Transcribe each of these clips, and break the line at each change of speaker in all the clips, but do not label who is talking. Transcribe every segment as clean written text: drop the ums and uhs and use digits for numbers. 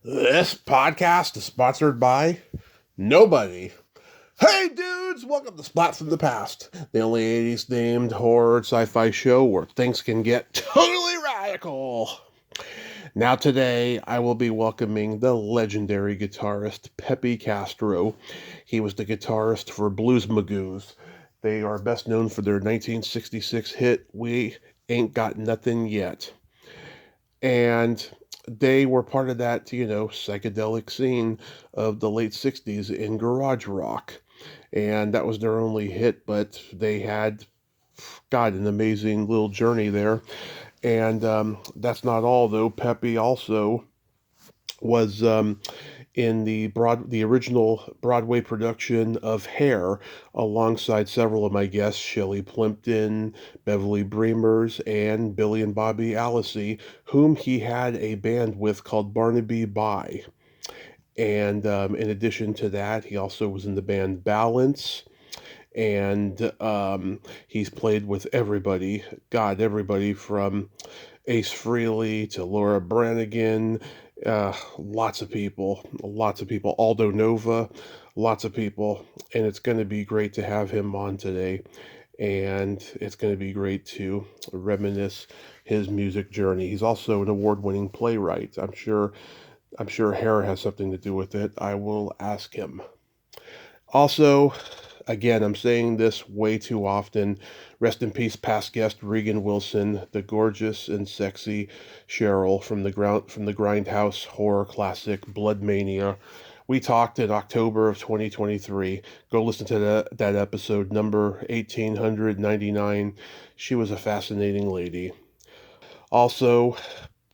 This podcast is sponsored by nobody. Hey dudes, welcome to Splat from the Past, the only 80s themed horror sci-fi show where things can get totally radical. Now today, I will be welcoming the legendary guitarist Peppy Castro. He was the guitarist for Blues Magoos. They are best known for their 1966 hit, We Ain't Got Nothin Yet. And they were part of that, psychedelic scene of the late 60s in garage rock. And that was their only hit, but they had, God, an amazing little journey there. And that's not all, though. Peppy also was in the original Broadway production of Hair, alongside several of my guests, Shelley Plimpton, Beverly Bremers, and Billy and Bobby Allisey, whom he had a band with called Barnaby Bye. And in addition to that, he also was in the band Balance. And he's played with everybody, God, everybody from Ace Frehley to Laura Branigan, lots of people, Aldo Nova, lots of people, and it's going to be great to have him on today, and it's going to be great to reminisce his music journey. He's also an award-winning playwright. I'm sure Hera has something to do with it. I will ask him. Also, again, I'm saying this way too often. Rest in peace, past guest Regan Wilson, the gorgeous and sexy Cheryl from the Grindhouse horror classic Blood Mania. We talked in October of 2023. Go listen to that episode, number 1899. She was a fascinating lady. Also,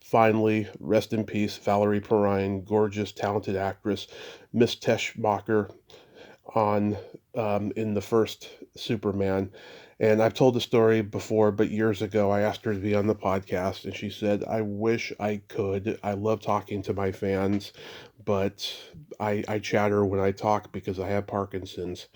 finally, rest in peace, Valerie Perrine, gorgeous, talented actress, Miss Teschmacher, on in the first Superman. And I've told the story before, but years ago I asked her to be on the podcast, and she said, I wish I could. I love talking to my fans, but I chatter when I talk because I have Parkinson's.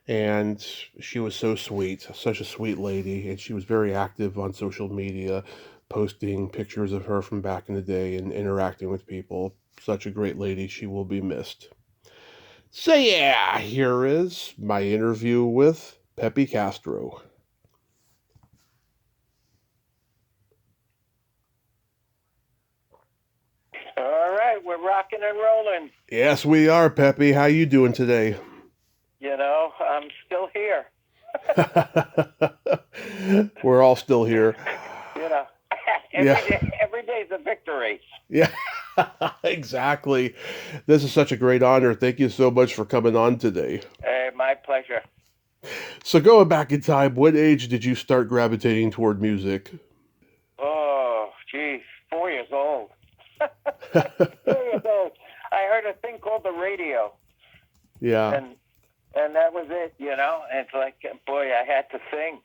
And she was so sweet, such a sweet lady, and she was very active on social media, posting pictures of her from back in the day and interacting with people. Such a great lady. She will be missed. So yeah, here is my interview with Peppy Castro.
All right, we're rocking and rolling.
Yes, we are, Peppy. How you doing today?
I'm still here.
We're all still here.
you know,
Yeah.
every day's a victory.
Yeah. Exactly. This is such a great honor. Thank you so much for coming on today.
Hey, my pleasure.
So going back in time, what age did you start gravitating toward music?
Oh, geez, 4 years old. 4 years old. I heard a thing called the radio,
Yeah.
and that was it. And it's like, boy, I had to sing.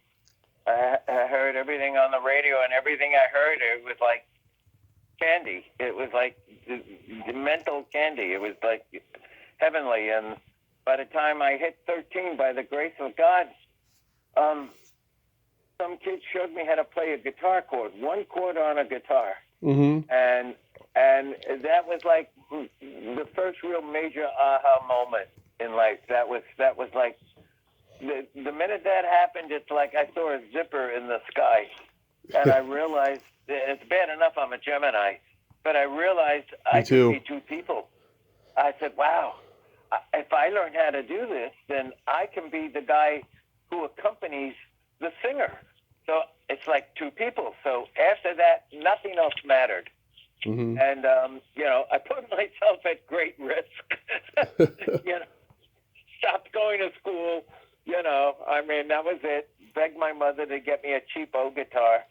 I heard everything on the radio, and everything I heard, it was like candy. It was like the mental candy. It was like heavenly. And by the time I hit 13, by the grace of God, some kid showed me how to play a guitar chord, one chord on a guitar,
Mm-hmm.
and that was like the first real major aha moment in life. That was like the minute that happened, it's like I saw a zipper in the sky, and I realized it's bad enough I'm a Gemini, but I realized I could be two people. I said, wow, if I learn how to do this, then I can be the guy who accompanies the singer. So it's like two people. So after that, nothing else mattered.
Mm-hmm.
And, I put myself at great risk. Stopped going to school. That was it. Begged my mother to get me a cheapo guitar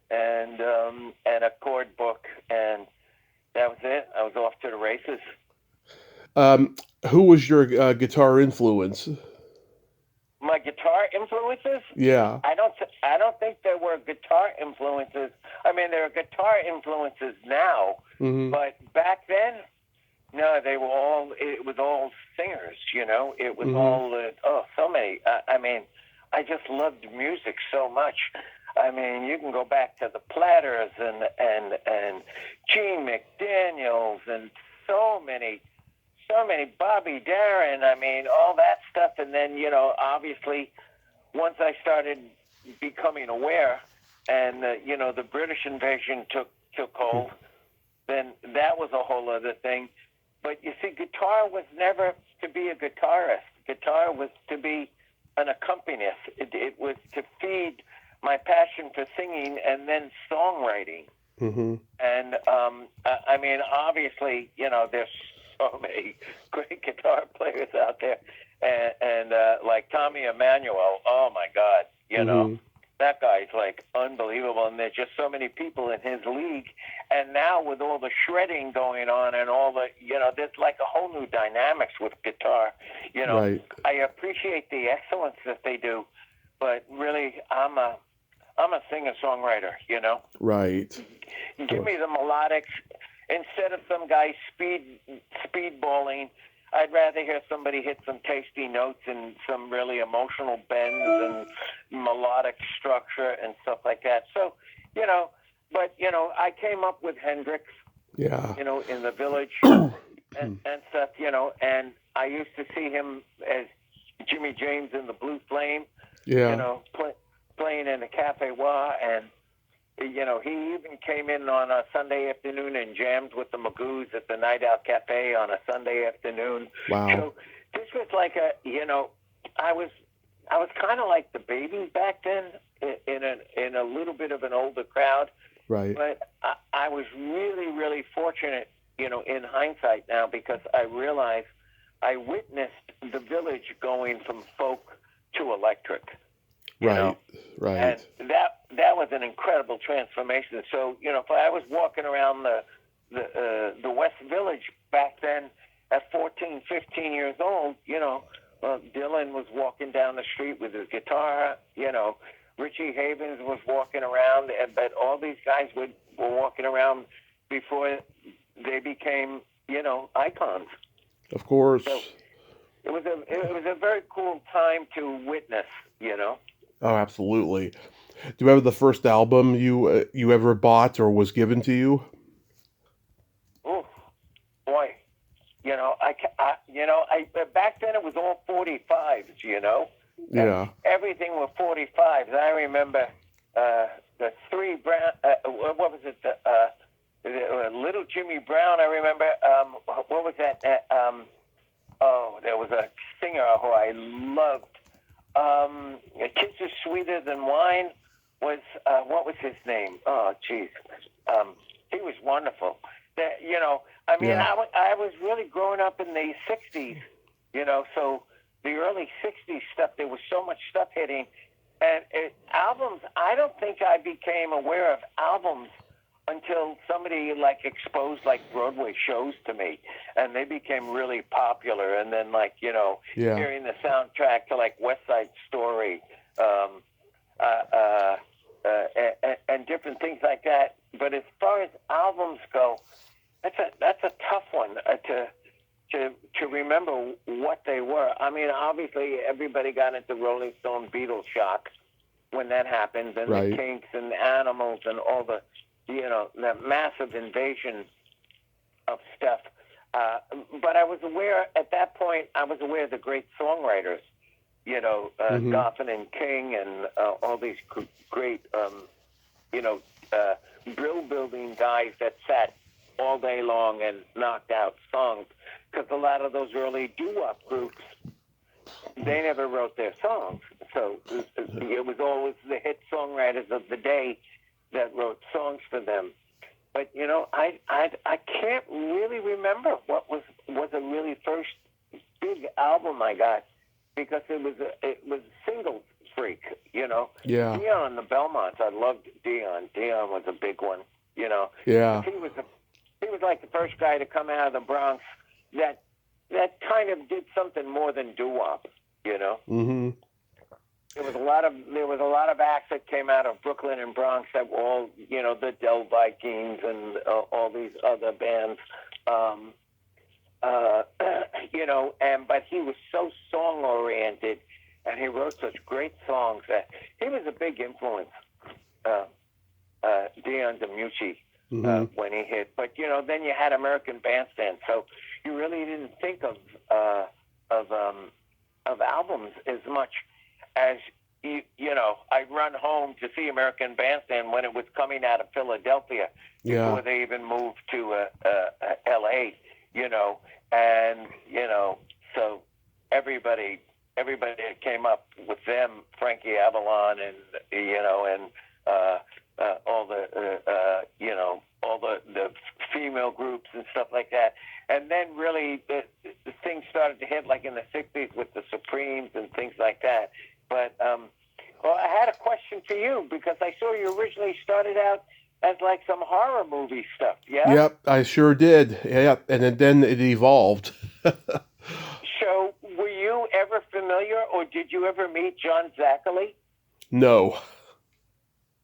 and a chord book. And that was it. I was off to the races.
Who was your guitar influence?
My guitar influences?
Yeah.
I don't think there were guitar influences. There are guitar influences now,
Mm-hmm.
but back then, no, it was all singers, It was
Mm-hmm.
all, so many. I just loved music so much. I mean, you can go back to the Platters and Gene McDaniels and so many Bobby Darin. I mean, all that stuff. And then, obviously, once I started becoming aware, and the British invasion took hold, then that was a whole other thing. But you see, guitar was never to be a guitarist. Guitar was to be an accompanist. It was to feed my passion for singing and then songwriting.
Mm-hmm.
And I mean, obviously, there's so many great guitar players out there, and like Tommy Emmanuel. Oh my God,
Mm-hmm.
that guy's like unbelievable. And there's just so many people in his league. And now with all the shredding going on and all the, there's like a whole new dynamics with guitar.
Right.
I appreciate the excellence that they do, but really, I'm a singer-songwriter,
Right.
Give me the melodics. Instead of some guy speedballing, I'd rather hear somebody hit some tasty notes and some really emotional bends and melodic structure and stuff like that. So, I came up with Hendrix,
Yeah.
in the Village and stuff, and I used to see him as Jimmy James in the Blue Flame,
Yeah.
playing in the Cafe Wah, and he even came in on a Sunday afternoon and jammed with the Magoos at the Night Out Cafe on a Sunday afternoon.
Wow.
So this was like I was kind of like the Babies back then in a little bit of an older crowd.
Right.
But I was really, really fortunate, in hindsight now, because I realized I witnessed the Village going from folk to electric.
Right. Right.
And that was an incredible transformation. So, if I was walking around the West Village back then at 14, 15 years old, Dylan was walking down the street with his guitar, Richie Havens was walking around, but all these guys were walking around before they became, icons.
Of course.
So it was a very cool time to witness,
Oh, absolutely. Do you remember the first album you ever bought or was given to you?
Oh, boy. Back then it was all 45s,
Yeah.
Everything was 45s. I remember the three Brown, what was it? The Little Jimmy Brown, I remember. What was that? There was a singer who I loved. A Kiss is Sweeter Than Wine was, what was his name? Oh, jeez. He was wonderful. I mean,
Yeah.
I was really growing up in the 60s, so the early 60s stuff, there was so much stuff hitting. And albums, I don't think I became aware of albums until somebody exposed Broadway shows to me, and they became really popular. And then
Yeah.
hearing the soundtrack to West Side Story, and different things like that. But as far as albums go, that's a tough one to remember what they were. I mean, obviously everybody got into Rolling Stone, Beatles shock when that happened, and
Right.
the Kinks and the Animals and all the that massive invasion of stuff. But I was aware at that point. I was aware of the great songwriters,
Mhm.
Goffin and King, and all these great, brill building guys that sat all day long and knocked out songs. Because a lot of those early doo-wop groups, they never wrote their songs. So it was always the hit songwriters of the day that wrote songs for them. But I can't really remember what was a really first big album I got, because it was single freak.
Yeah.
Dion and the Belmonts. I loved Dion. Dion was a big one.
Yeah.
He was like the first guy to come out of the Bronx that kind of did something more than doo-wop.
Mhm.
There was a lot of acts that came out of Brooklyn and Bronx that were all, the Del Vikings and all these other bands, but he was so song oriented, and he wrote such great songs that he was a big influence. Dion DiMucci
Hmm.
when he hit. But then you had American Bandstand, so you really didn't think of albums as much as I'd run home to see American Bandstand when it was coming out of Philadelphia
Yeah.
before they even moved to L.A. And so everybody that came up with them, Frankie Avalon, and all the female groups and stuff like that. And then really the things started to hit like in the 60s with the Supremes and things like that. But well, I had a question for you because I saw you originally started out as like some horror movie stuff. Yeah.
Yep, I sure did. Yeah, and then it evolved.
So, were you ever familiar, or did you ever meet John Zachary?
No,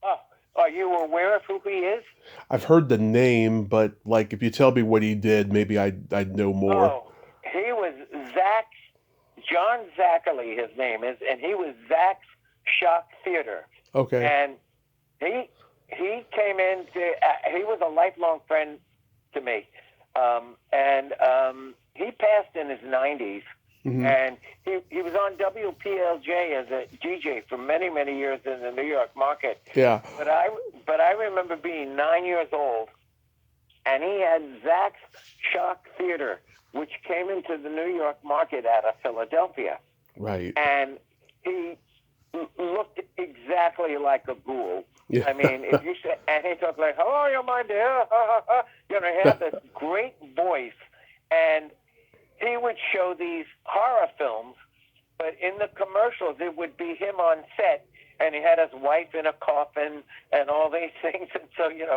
Oh, are you aware of who he is?
I've heard the name, but like if you tell me what he did, maybe I'd know more.
Oh, he was John Zachary, his name is, and he was Zach's Shock Theater.
Okay.
And he came into, he was a lifelong friend to me. And he passed in his 90s.
Hmm.
And he was on WPLJ as a DJ for many, many years in the New York market.
Yeah.
But I remember being 9 years old, and he had Zach's Shock Theater, which came into the New York market out of Philadelphia.
Right.
And he looked exactly like a ghoul.
Yeah.
I mean, if you said, and he talked like, "How are you, my dear?" He had this great voice, and he would show these horror films, but in the commercials, it would be him on set, and he had his wife in a coffin and all these things. And so, he'd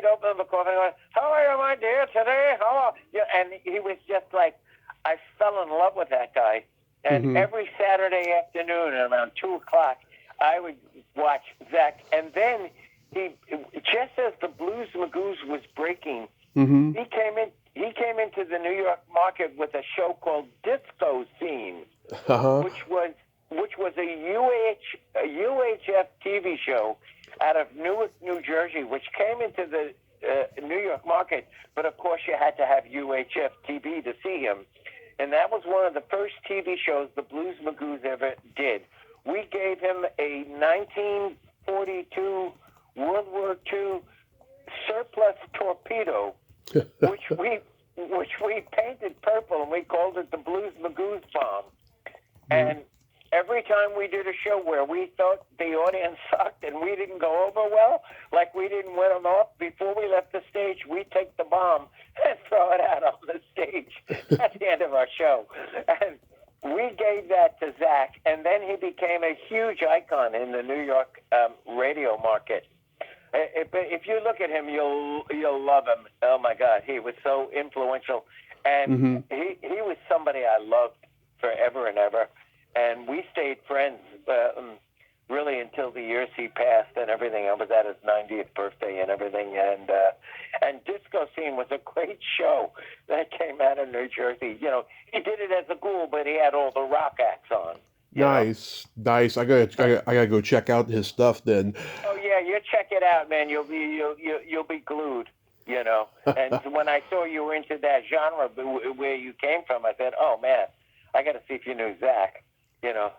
open up a coffin and go, "How are you, my dear, today? How are you?" And he was just like, I fell in love with that guy. And every Saturday afternoon at around 2 o'clock, I would watch Zach. And then just as the Blues Magoos was breaking, he came into the New York market with a show called Disco Scene, which was a UHF TV show out of Newark, New Jersey, which came into the New York market. But of course, you had to have UHF TV to see him. And that was one of the first TV shows the Blues Magoos ever did. We gave him a 1942 World War II surplus torpedo, which we painted purple, and we called it the Blues Magoos bomb. And every time we did a show where we thought the audience sucked and we didn't go over well, like we didn't win them off, before we left the stage, we'd take the bomb and throw it out on the stage at the end of our show. And we gave that to Zach, and then he became a huge icon in the New York radio market. If you look at him, you'll love him. Oh my God, he was so influential, and he was somebody I loved forever and ever, and we stayed friends really until the years he passed and everything. I was at his 90th birthday and everything, and Disco Scene was a great show that came out of New Jersey. He did it as a ghoul, but he had all the rock acts on.
Nice. I gotta go check out his stuff then.
Oh yeah, you check it out, man. You'll be glued. And when I saw you were into that genre where you came from, I said, "Oh man, I got to see if you knew Zach." Yeah.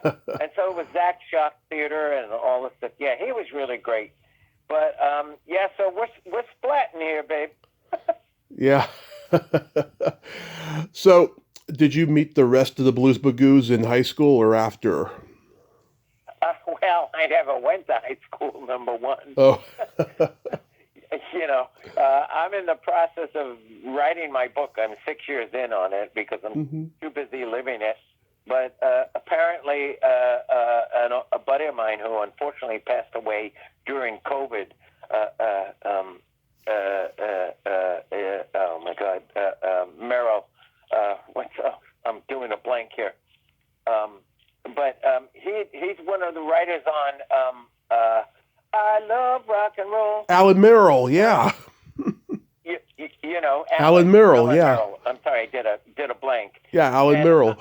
And so it was Zach Shock Theater and all this stuff. Yeah, he was really great. But yeah, so we're splatting here, babe.
Yeah. So, did you meet the rest of the Blues Magoos in high school or after?
Well, I never went to high school, number one.
Oh.
I'm in the process of writing my book. I'm 6 years in on it because I'm too busy living it. But apparently, a buddy of mine who unfortunately passed away during COVID, oh my God, Merrill, I'm doing a blank here. But he's one of the writers on I Love Rock and Roll.
Alan Merrill, yeah. Alan Merrill, yeah.
Merrill. I'm sorry, I did a blank.
Yeah, Alan Merrill.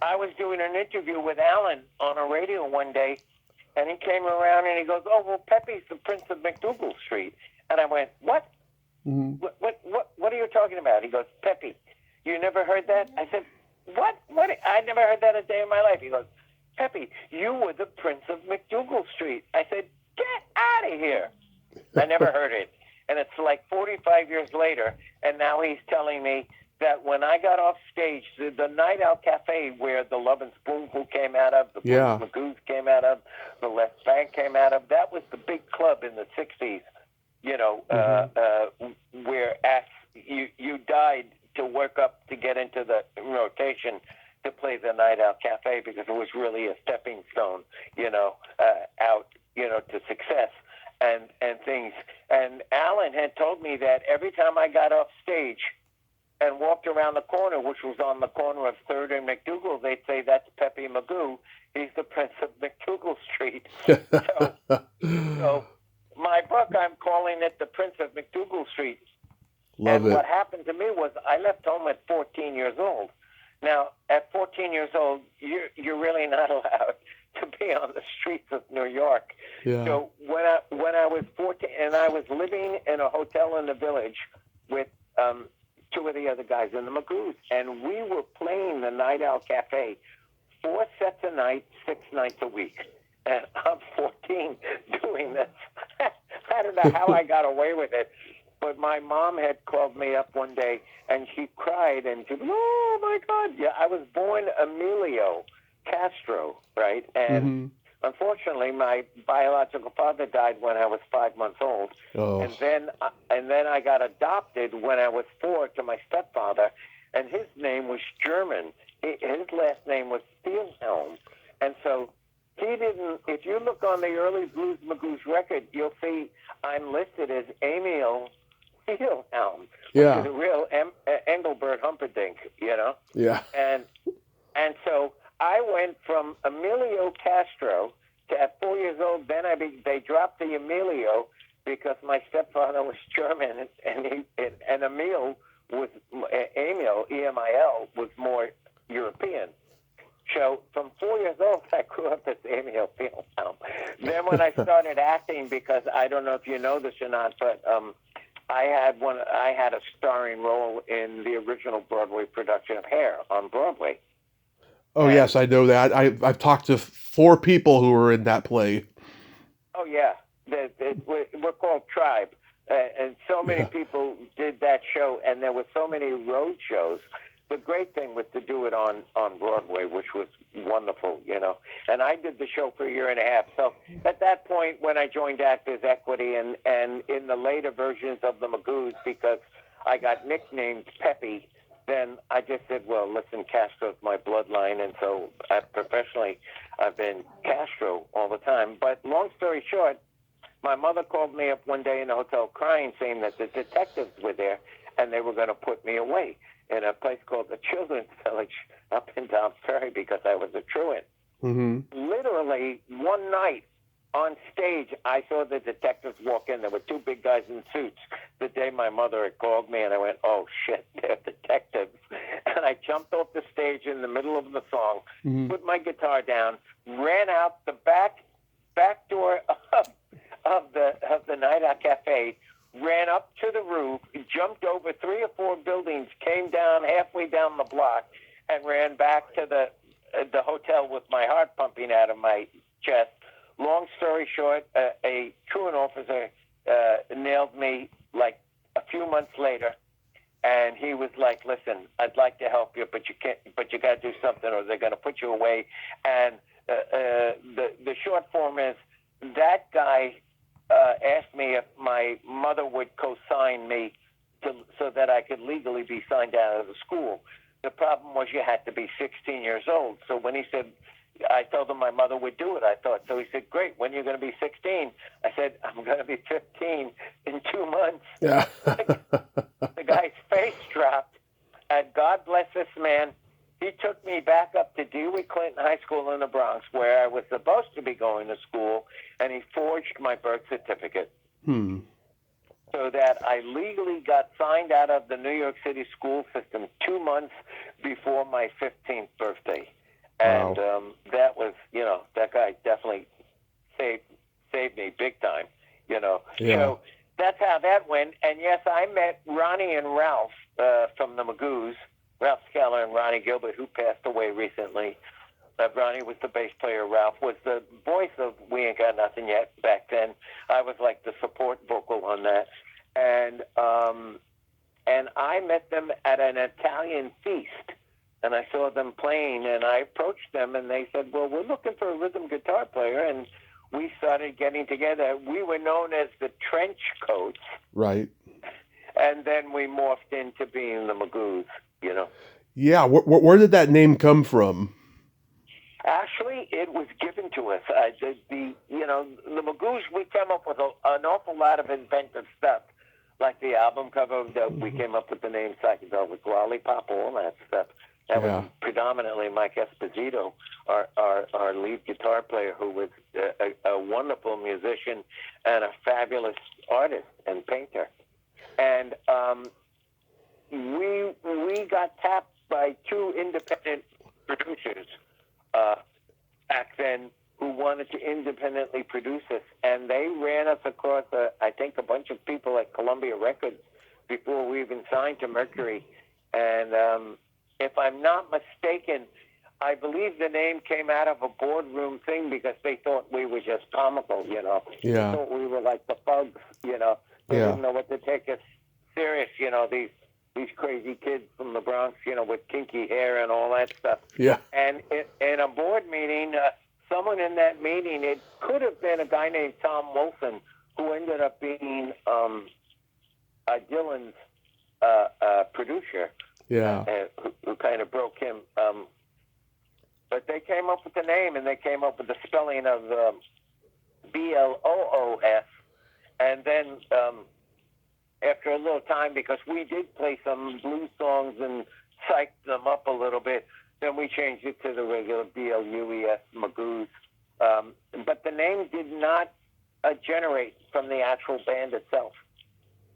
I was doing an interview with Alan on a radio one day, And he came around and he goes, "Oh, well, Peppy's the Prince of McDougal Street." And I went, "What?
Mm-hmm.
What are you talking about?" He goes, "Peppy, you never heard that?" I said, "What? What? I never heard that a day in my life." He goes, "Peppy, you were the Prince of McDougal Street." I said, "Get out of here." I never heard it. And it's like 45 years later, and now he's telling me that when I got off stage, the Night Out Cafe where the Love and Spoonful came out of, the Blues Magoos came out of, the Left Bank came out of, that was the big club in the 60s, you know, where you died to work up to get into the rotation to play the Night Out Cafe because it was really a stepping stone, you know, out, you know, to success and things. And Alan had told me that every time I got off stage and walked around the corner, which was on the corner of 3rd and McDougal, they'd say, "That's Peppy Magoo. He's the Prince of McDougal Street." So my book, I'm calling it The Prince of McDougal Street.
Love it.
What happened to me was I left home at 14 years old. Now, at 14 years old, you're really not allowed to be on the streets of New York.
Yeah.
So when I was 14, and I was living in a hotel in the Village with 2 of the other guys in the Magoos, and we were playing the Night Out Cafe 4 sets a night, 6 nights a week. And I'm 14 doing this. I don't know how I got away with it. But my mom had called me up one day, and she cried, and she, "Oh, my God." Yeah, I was born Emilio Castro, right? And unfortunately, my biological father died when I was 5 months old.
Oh.
And then I got adopted when I was 4 to my stepfather, and his name was German. His last name was Spielhelm. And so he didn't, if you look on the early Blues Magoos record, you'll see I'm listed as Emil Spielhelm, which is a real Engelbert Humperdinck, you know?
Yeah.
And so I went from Emilio Castro to, at 4 years old, then they dropped the Emilio because my stepfather was German, and Emil was, Emil, E-M-I-L, was more European. So from 4 years old, I grew up as Emil Spielhelm. Then when I started acting, because I don't know if you know this or not, but I had a starring role in the original Broadway production of Hair on Broadway.
Oh, yes, I know that. I've talked to 4 people who were in that play.
Oh, yeah. We're called Tribe. And so many people did that show, and there were so many road shows. The great thing was to do it on Broadway, which was wonderful, you know. And I did the show for a year and a half. So at that point, when I joined Actors Equity and in the later versions of the Magoos, because I got nicknamed Peppy, then I just said, well, listen, Castro's my bloodline. And so professionally, I've been Castro all the time. But long story short, my mother called me up one day in the hotel crying, saying that the detectives were there and they were going to put me away in a place called the Children's Village up in Down Ferry because I was a truant. Literally one night on stage, I saw the detectives walk in. There were 2 big guys in suits the day my mother had called me, and I went, "Oh, shit, they're detectives." And I jumped off the stage in the middle of the song, put my guitar down, ran out the back door of the Night Out Cafe, ran up to the roof, jumped over 3 or 4 buildings, came down halfway down the block, and ran back to the hotel with my heart pumping out of my chest. Long story short, a truant officer nailed me like a few months later, and he was like, "Listen, I'd like to help you, but you can't. But you got to do something, or they're going to put you away." And the short form is that guy asked me if my mother would co-sign me so that I could legally be signed out of the school. The problem was you had to be 16 years old. So when he said, I told him my mother would do it, I thought. So he said, "Great, when are you going to be 16? I said, "I'm going to be 15 in 2 months."
Yeah.
The guy's face dropped. And God bless this man. He took me back up to Dewey Clinton High School in the Bronx, where I was supposed to be going to school, and he forged my birth certificate. So that I legally got signed out of the New York City school system 2 months before my 15th birthday. And that was, you know, that guy definitely saved saved me big time, you know.
Yeah.
So that's how that went. And yes, I met Ronnie and Ralph from the Magoos, Ralph Skeller and Ronnie Gilbert, who passed away recently. Ronnie was the bass player. Ralph was the voice of We Ain't Got Nothing Yet back then. I was like the support vocal on that. And I met them at an Italian feast, and I saw them playing, and I approached them, and they said, well, we're looking for a rhythm guitar player, and we started getting together. We were known as the Trench Coats.
Right.
And then we morphed into being the Magoos, you know.
Yeah. Where did that name come from?
Actually, it was given to us. The Magoos, we came up with an awful lot of inventive stuff, like the album cover. We came up with the name Psychedelic Lollipop, all that stuff. That was predominantly Mike Esposito, our lead guitar player, who was a wonderful musician and a fabulous artist and painter. And we got tapped by two independent producers back then who wanted to independently produce us, and they ran us across, I think, a bunch of people at Columbia Records before we even signed to Mercury. And if I'm not mistaken, I believe the name came out of a boardroom thing because they thought we were just comical, you know.
Yeah.
They thought we were like the Bugs, you know. They didn't know what to take us serious, you know, these crazy kids from the Bronx, you know, with kinky hair and all that stuff.
Yeah.
And in a board meeting, someone in that meeting, it could have been a guy named Tom Wilson, who ended up being Dylan's producer.
Yeah.
Who kind of broke him. But they came up with the name, and they came up with the spelling of BLOOS. And then after a little time, because we did play some blues songs and psyched them up a little bit, then we changed it to the regular BLUES, Magoos. But the name did not generate from the actual band itself,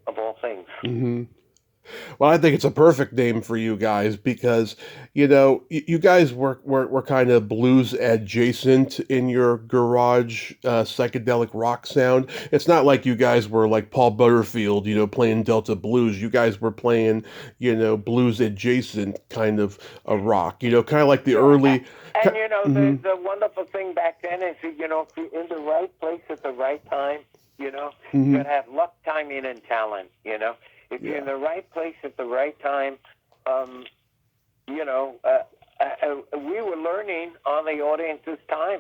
of all things.
Mm-hmm. Well, I think it's a perfect name for you guys because, you know, you guys were kind of blues adjacent in your garage psychedelic rock sound. It's not like you guys were like Paul Butterfield, you know, playing Delta blues. You guys were playing, you know, blues adjacent kind of a rock, you know, kind of like the early.
And, you know, the wonderful thing back then is, you know, if you're in the right place at the right time, you know, you got to have luck, timing, and talent, you know. If you're in the right place at the right time, you know, we were learning on the audience's time,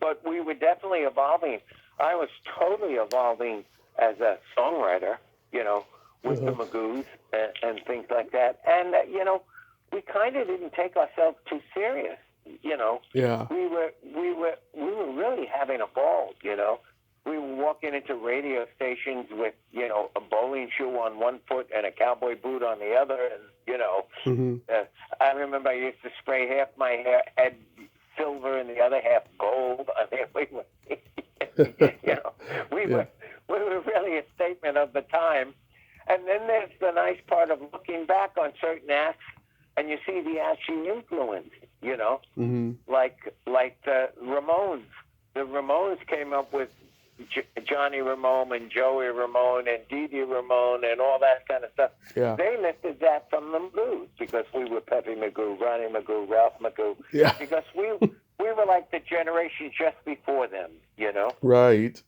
but we were definitely evolving. I was totally evolving as a songwriter, you know, with the Magoos and things like that. And, you know, we kind of didn't take ourselves too serious, you know.
Yeah.
We were really having a ball, you know. We were walking into radio stations with, you know, a bowling shoe on one foot and a cowboy boot on the other. And, you know, I remember I used to spray half my head silver and the other half gold. I mean, we were, you know, we were really a statement of the time. And then there's the nice part of looking back on certain acts and you see the actual influence, you know, like the Ramones. The Ramones came up with Johnny Ramone and Joey Ramone and Dee Dee Ramone and all that kind of stuff.
Yeah.
They lifted that from the Blues because we were Peppy Magoo, Ronnie Magoo, Ralph Magoo.
Yeah.
Because we were like the generation just before them, you know.
Right.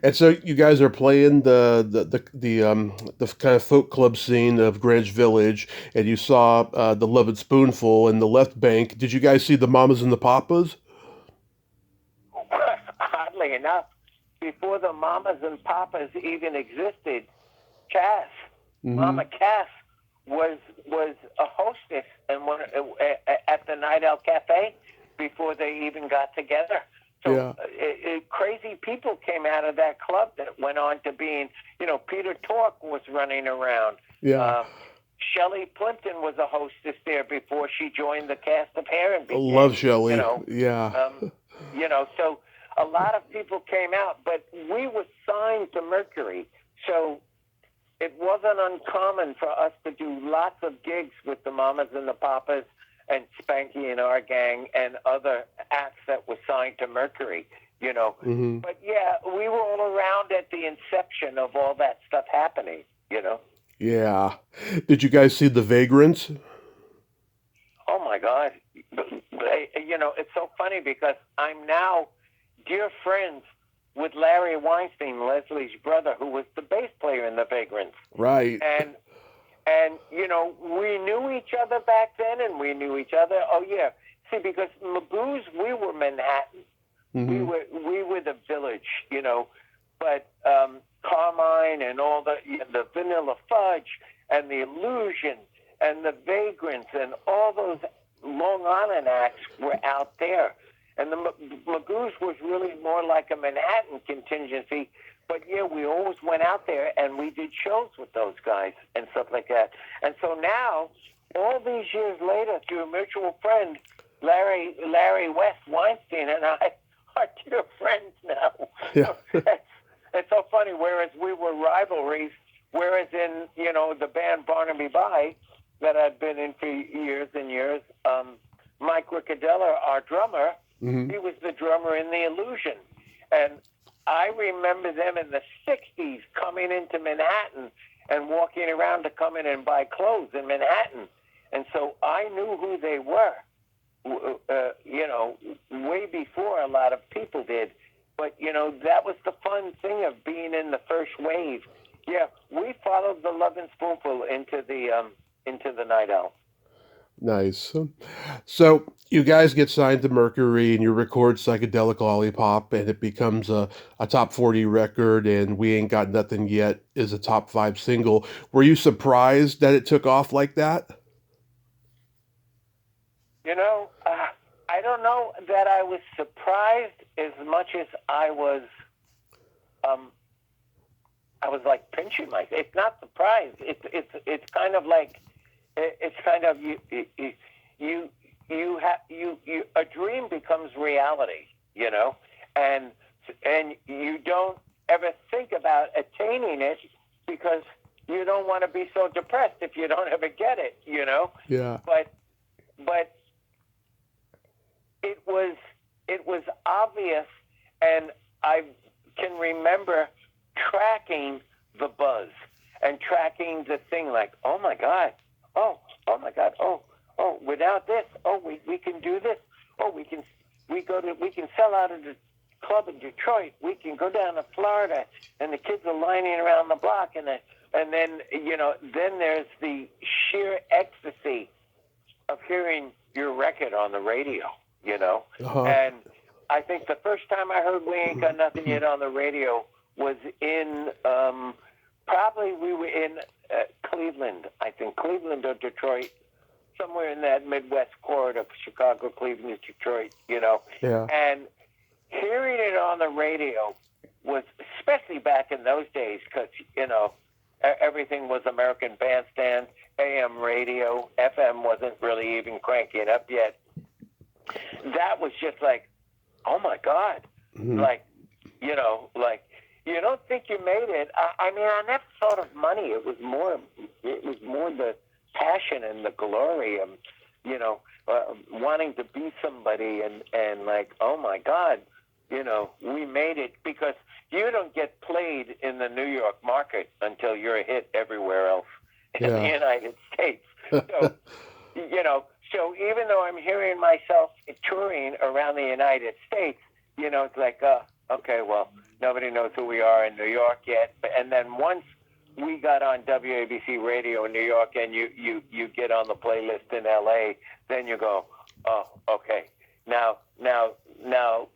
And so you guys are playing the kind of folk club scene of Greenwich Village, and you saw the Lovin' Spoonful in the left bank. Did you guys see the Mamas and the Papas?
Oddly enough, before the Mamas and Papas even existed, Cass, Mama Cass, was a hostess and at the Night Out Cafe before they even got together. So crazy people came out of that club that went on to being, you know, Peter Tork was running around.
Yeah.
Shelley Plimpton was a hostess there before she joined the cast of Hair and became,
Love Shelley.
You know,
yeah.
You know, so a lot of people came out, but we were signed to Mercury, so it wasn't uncommon for us to do lots of gigs with the Mamas and the Papas and Spanky and our gang and other acts that were signed to Mercury, you know.
Hmm.
But yeah, we were all around at the inception of all that stuff happening, you know.
Yeah. Did you guys see The Vagrants?
Oh my God. You know, it's so funny because I'm now dear friends with Larry Weinstein, Leslie's brother, who was the bass player in the Vagrants.
Right.
And you know, we knew each other back then, and we knew each other. Oh yeah, see, because Magoos, we were Manhattan, we
Hmm.
were the Village, you know, but Carmine and all the Vanilla Fudge and the Illusion and the Vagrants and all those Long Island acts were out there, and the Magoos was really more like a Manhattan contingency. But yeah, we always went out there and we did shows with those guys and stuff like that. And so now, all these years later, through a mutual friend, Larry West Weinstein and I are dear friends now.
Yeah.
It's so funny. Whereas we were rivalries, whereas in the band Barnaby Bye that I'd been in for years and years, Mike Riccadella, our drummer,
Hmm.
he was the drummer in the Illusion, and I remember them in the 60s coming into Manhattan and walking around to come in and buy clothes in Manhattan. And so I knew who they were, way before a lot of people did. But, that was the fun thing of being in the first wave. Yeah, we followed the Lovin' Spoonful into the Night Owl.
Nice. So you guys get signed to Mercury and you record Psychedelic Lollipop and it becomes a top 40 record and We Ain't Got Nothing Yet is a top five single. Were you surprised that it took off like that?
I don't know that I was surprised as much as um, I was like pinching myself. It's not surprised. It's kind of like it's kind of you a dream becomes reality, and you don't ever think about attaining it because you don't want to be so depressed if you don't ever get it.
Yeah.
But it was obvious, and I can remember tracking the buzz and tracking the thing like, oh my God, oh my God, oh, without this, we can do this, we can sell out of the club in Detroit, we can go down to Florida, and the kids are lining around the block, and then then there's the sheer ecstasy of hearing your record on the radio.
Uh-huh.
And I think the first time I heard We Ain't Got Nothing Yet on the radio was in probably we were in Cleveland, I think Cleveland or Detroit, somewhere in that Midwest corridor, Chicago, Cleveland, Detroit,
Yeah.
and hearing it on the radio was, especially back in those days, because everything was American Bandstand, AM radio, FM wasn't really even cranking up yet. That was just like, oh my God,
Mhm.
like you don't think you made it. I mean, I never thought of money. It was more the passion and the glory of wanting to be somebody and like, oh my God, we made it, because you don't get played in the New York market until you're a hit everywhere else in the
Yeah.
United States. So, so even though I'm hearing myself touring around the United States, it's like, okay, well, nobody knows who we are in New York yet. And then once we got on WABC radio in New York and you get on the playlist in LA, then you go, oh, okay. Now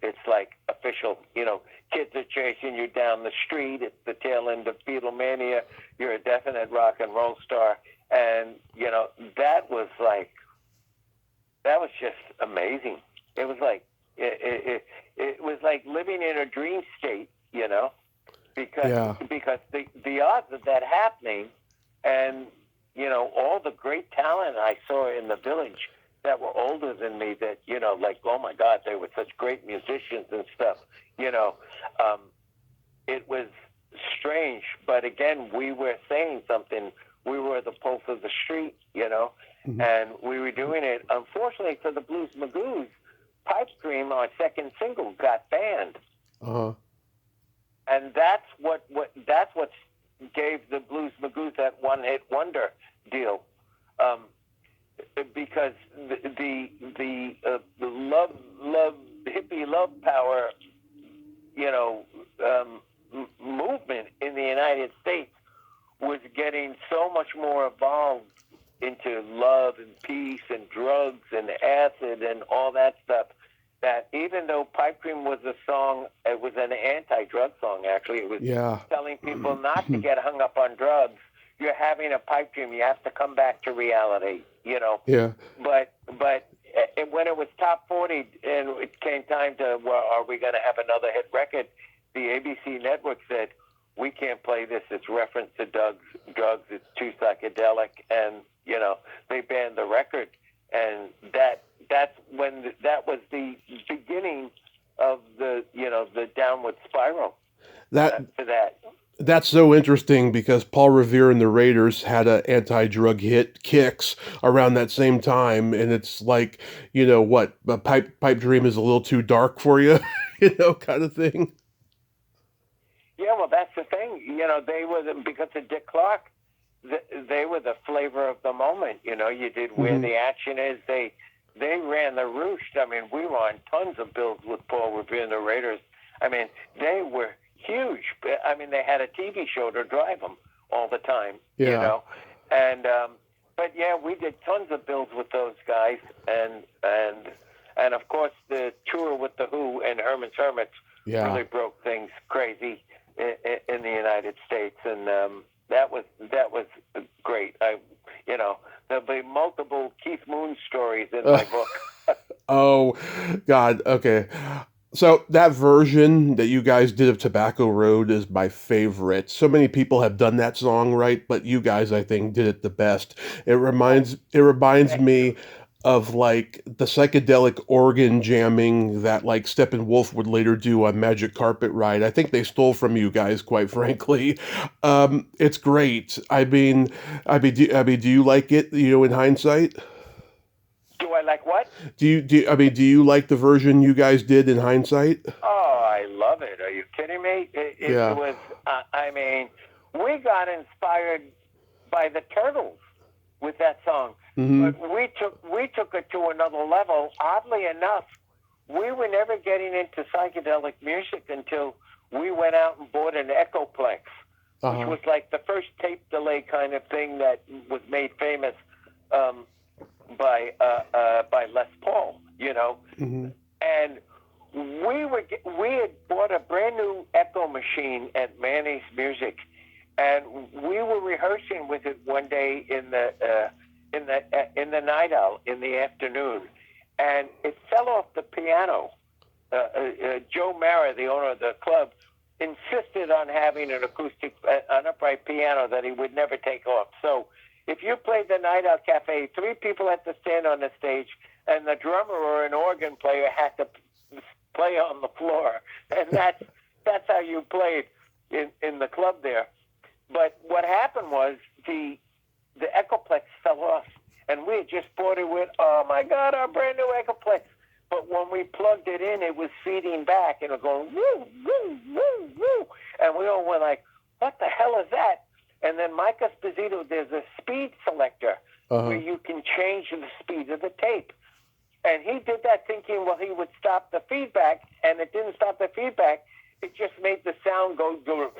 it's like official, kids are chasing you down the street. It's the tail end of Beatlemania. You're a definite rock and roll star. And, that was just amazing. It was like, it was like living in a dream state, because
Yeah.
the odds of that happening, and all the great talent I saw in the Village that were older than me, that like, oh my God, they were such great musicians and stuff. It was strange, but again, we were saying something. We were the pulse of the street,
Mhm.
and we were doing it. Unfortunately for the Blues Magoos, Pipe Dream, our second single, got banned,
Uh-huh.
and that's what gave the Blues Magoos that one-hit wonder deal, because the love hippie love power, you know, movement in the United States was getting so much more evolved into love and peace and drugs and acid and all that stuff, that even though Pipe Dream was a song, it was an anti-drug song, actually. It was
Yeah.
telling people not to get hung up on drugs. You're having a pipe dream. You have to come back to reality, you know.
Yeah.
But when it was top 40 and it came time to, well, are we going to have another hit record? The ABC network said, we can't play this. It's reference to drugs. It's too psychedelic. And, you know, they banned the record. And that's when that was the beginning of the, you know, the downward spiral to that.
That's so interesting because Paul Revere and the Raiders had an anti-drug hit, Kicks, around that same time, and it's like, you know what, a pipe dream is a little too dark for you, you know, kind of thing.
Yeah, well, that's the thing. You know, they were because of Dick Clark. They were the flavor of the moment. You know, you did Where the Action Is. They ran the roost. I mean, we were on tons of bills with Paul Revere and the Raiders. I mean, they were huge. I mean, they had a TV show to drive them all the time.
Yeah.
You know, and but yeah, we did tons of bills with those guys, and of course the tour with the Who and Herman's Hermits really broke things crazy in the United States, and that was great. You know, there'll be multiple Keith Moon stories in my book.
Oh, God. Okay. So that version that you guys did of Tobacco Road is my favorite. So many people have done that song, right? But you guys, I think, did it the best. It reminds me of like the psychedelic organ jamming that like Steppenwolf would later do on Magic Carpet Ride. I think they stole from you guys, quite frankly. It's great. Do you like it? You know, in hindsight.
Do I like what?
Do you like the version you guys did in hindsight?
Oh, I love it. Are you kidding me? It was, I mean, we got inspired by the Turtles with that song. But we took it to another level. Oddly enough, we were never getting into psychedelic music until we went out and bought an Echoplex, which was like the first tape delay kind of thing that was made famous by Les Paul, you know, and we had bought a brand new echo machine at Manny's Music, and we were rehearsing with it one day in the night out in the afternoon, and it fell off the piano. Joe Mara, the owner of the club, insisted on having an upright piano that he would never take off. So if you played the Night Out Cafe, 3 people had to stand on the stage, and the drummer or an organ player had to play on the floor, and that's how you played in the club there. But what happened was the Echoplex fell off, and we had just bought it with, oh my God, our brand new Echoplex. But when we plugged it in, it was feeding back, and it was going woo, woo, woo, woo, and we all were like, what the hell is that? And then Mike Esposito, there's a speed selector where you can change the speed of the tape. And he did that thinking, well, he would stop the feedback, and it didn't stop the feedback. It just made the sound go to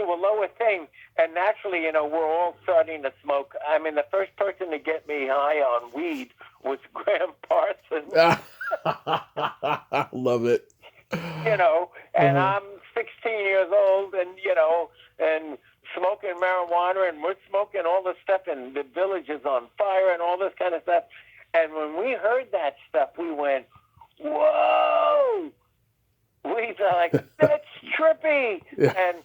a lower thing. And naturally, you know, we're all starting to smoke. I mean, the first person to get me high on weed was Graham Parsons.
Love it.
You know, and I'm 16 years old, and, you know, and smoking marijuana, and we're smoking all this stuff, and the village is on fire and all this kind of stuff. And when we heard that stuff, we went, whoa! We were like, that's trippy! Yeah. And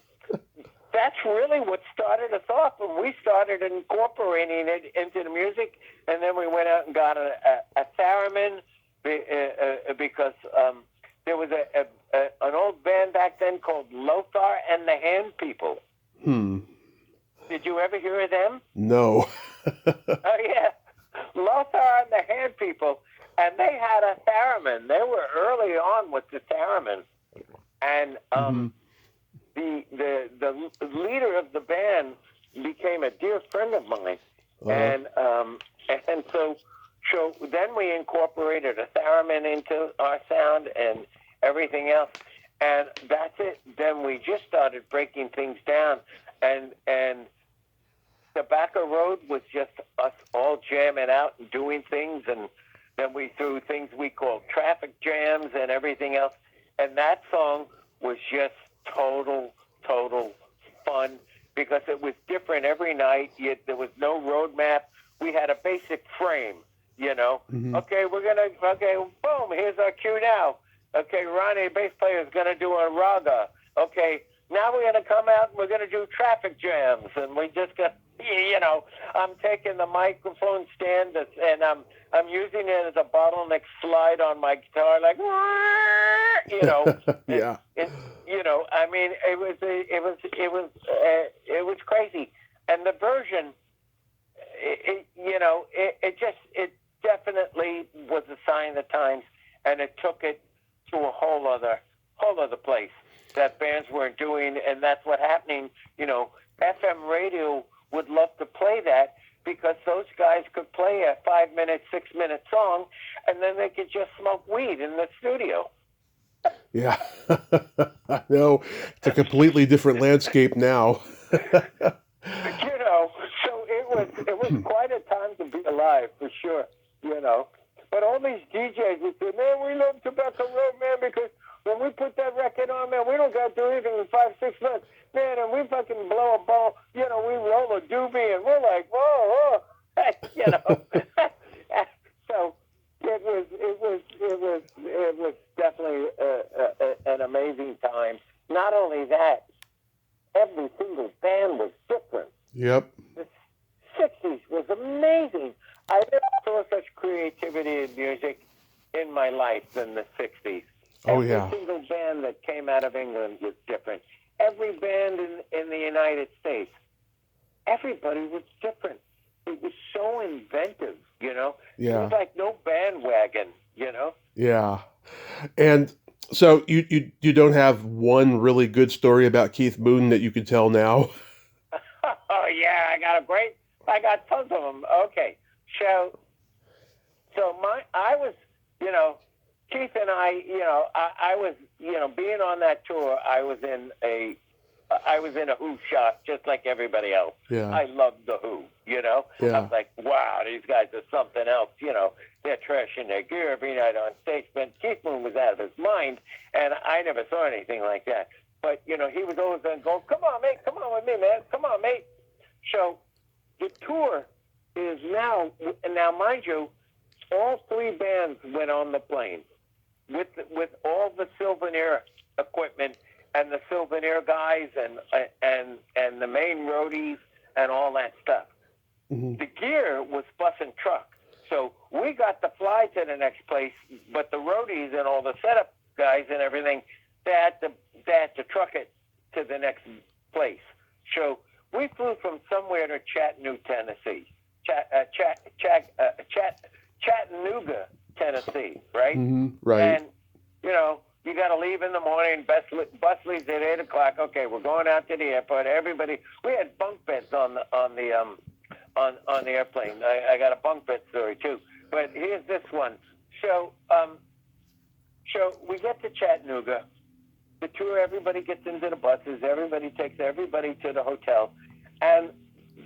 that's really what started us off, and we started incorporating it into the music, and then we went out and got a theremin because there was an old band back then called Lothar and the Hand People. Did you ever hear of them?
No.
Oh, yeah. Lothar and the Hand People. and they had a theremin. They were early on with the theremin, and the leader of the band became a dear friend of mine, and so then we incorporated a theremin into our sound and everything else, and that's it. Then we just started breaking things down, and Tobacco Road was just us all jamming out and doing things, and then we threw things we called traffic jams and everything else, and that song was just total fun because it was different every night. There was no roadmap. We had a basic frame, you know. Okay, boom, here's our cue now. Okay, Ronnie, the bass player, is going to do a raga. Okay, now we're going to come out and we're going to do traffic jams. And we just got, you know, I'm taking the microphone stand and I'm using it as a bottleneck slide on my guitar, like, you know.
Yeah.
You know, I mean, it was crazy. And the version, it definitely was a sign of the times, and it took it to a whole other place that bands weren't doing, and that's what happening. You know, FM radio would love to play that because those guys could play a 5-minute, 6-minute song, and then they could just smoke weed in the studio.
Yeah. I know. It's a completely different landscape now.
You know, so it was quite a time to be alive, for sure, you know. But all these DJs would say, man, we love Tobacco Road, man, because when we put that record on, man, we don't got to do anything in 5-6 months. Man, and we fucking blow a ball, you know, we roll a doobie, and we're like, whoa, you know. So it was definitely an amazing time. Not only that, every single band was different.
Yep.
The 60s was amazing. I never saw such creativity in music in my life than the 60s. Every single band that came out of England was different. Every band in the United States, everybody was different. It was so inventive, you know?
Yeah.
It was like no bandwagon, you know?
Yeah. And so you don't have one really good story about Keith Moon that you could tell now?
Oh, yeah, I got tons of them. Okay. So I was, you know, Keith and I was, you know, being on that tour, I was in a Who shop just like everybody else.
Yeah.
I loved the Who, you know.
Yeah.
I was like, wow, these guys are something else, you know. They're trashing their gear every night on stage. But Keith Moon was out of his mind, and I never saw anything like that. But, you know, he was always going, come on, mate, come on with me, man. Come on, mate. So the tour is now, mind you, all 3 bands went on the plane with all the souvenir equipment and the souvenir guys and the main roadies and all that stuff. The gear was bus and truck. So we got to fly to the next place, but the roadies and all the setup guys and everything, they had to truck it to the next place. So we flew from somewhere to Chattanooga, Tennessee. Chattanooga, Tennessee, right?
Right.
And, you know, you got to leave in the morning. Bus leaves at 8 o'clock. Okay, we're going out to the airport. Everybody, we had bunk beds on the airplane. I got a bunk bed story too. But here's this one. So we get to Chattanooga. The tour, everybody gets into the buses. Everybody takes everybody to the hotel, and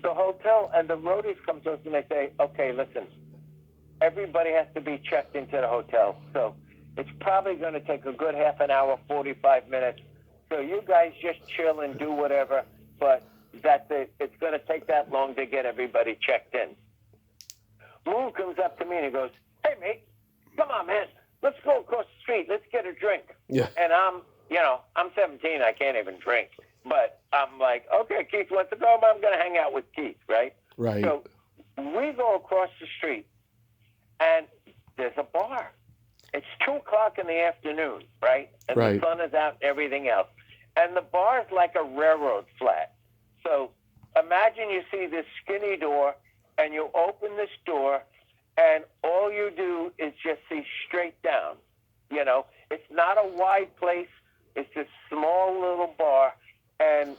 the hotel and the roadies come to us and they say, "Okay, listen, everybody has to be checked into the hotel. So it's probably going to take a good half an hour, 45 minutes. So you guys just chill and do whatever, but that's it. It's going to take that long to get everybody checked in." Moon comes up to me and he goes, "Hey, mate, come on, man. Let's go across the street. Let's get a drink."
Yeah.
And I'm 17. I can't even drink. But I'm like, okay, Keith wants to go, but I'm going to hang out with Keith, right?
Right.
So we go across the street, and there's a bar. It's 2 o'clock in the afternoon, right? And
Right.
the sun is out and everything else. And the bar's like a railroad flat. So imagine you see this skinny door, and you open this door, and all you do is just see straight down. You know, it's not a wide place. It's this small little bar, and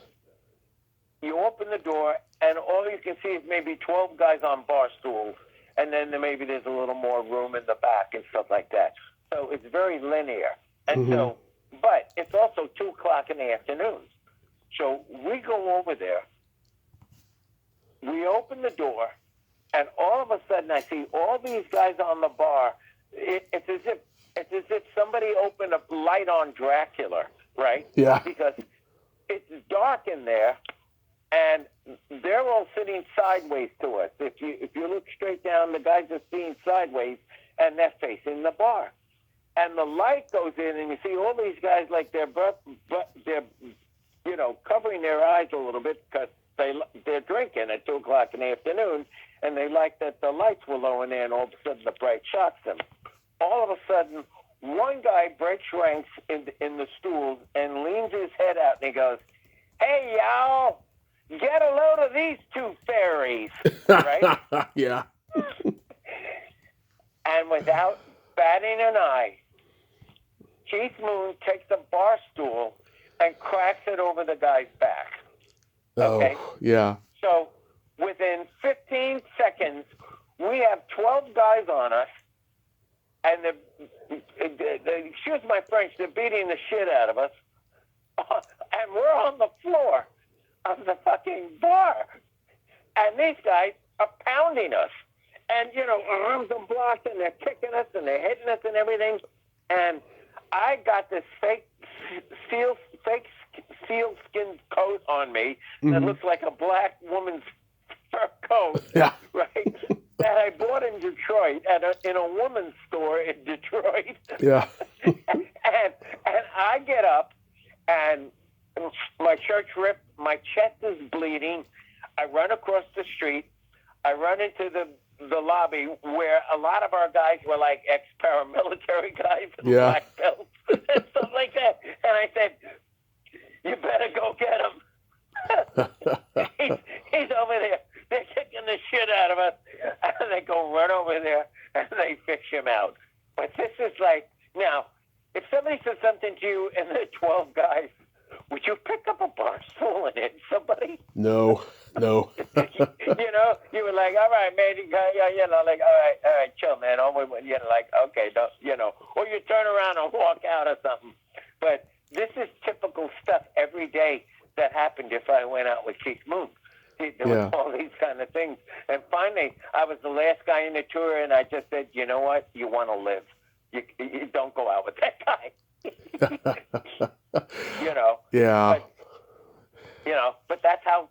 you open the door, and all you can see is maybe 12 guys on bar stools, and then maybe there's a little more room in the back and stuff like that. So it's very linear. And so, but it's also 2 o'clock in the afternoon. So we go over there, we open the door, and all of a sudden I see all these guys on the bar. It's as if somebody opened a light on Dracula, right?
Yeah.
Because it's dark in there, and they're all sitting sideways to us. If you look straight down, the guys are seeing sideways, and they're facing the bar. And the light goes in, and you see all these guys like they're covering their eyes a little bit because they're drinking at 2 o'clock in the afternoon, and they like that the lights were low in there, and all of a sudden the bright shocks them. All of a sudden, one guy breaks ranks in the stools and leans his head out, and he goes, "Hey, y'all, get a load of these 2 fairies," right?
Yeah.
And without batting an eye, Keith Moon takes a bar stool and cracks it over the guy's back. Okay?
Oh, yeah.
So within 15 seconds, we have 12 guys on us, and excuse my French, they're beating the shit out of us, and we're on the floor of the fucking bar. And these guys are pounding us. And, arms are blocked, and they're kicking us, and they're hitting us and everything. And I got this fake sealskin coat on me that looks like a black woman's fur coat,
Yeah.
right? That I bought in Detroit in a woman's store in Detroit.
Yeah.
and I get up, and my shirt's ripped, my chest is bleeding. I run across the street. I run into the lobby where a lot of our guys were like ex-paramilitary guys and black belts and stuff like that. And I said, "You better go get him." he's over there. They're kicking the shit out of us. And they go run over there and they fish him out. But this is like, now, if somebody says something to you and there are 12 guys, would you pick up a bar stool and hit somebody?
No.
You were like, "All right, man, like, all right, chill, man." Like, okay, don't, or you turn around and walk out or something. But this is typical stuff every day that happened if I went out with Keith Moon. There was all these kind of things. And finally, I was the last guy in the tour, and I just said, "You know what? You want to live. You don't go out with that guy."
Yeah.
But that's how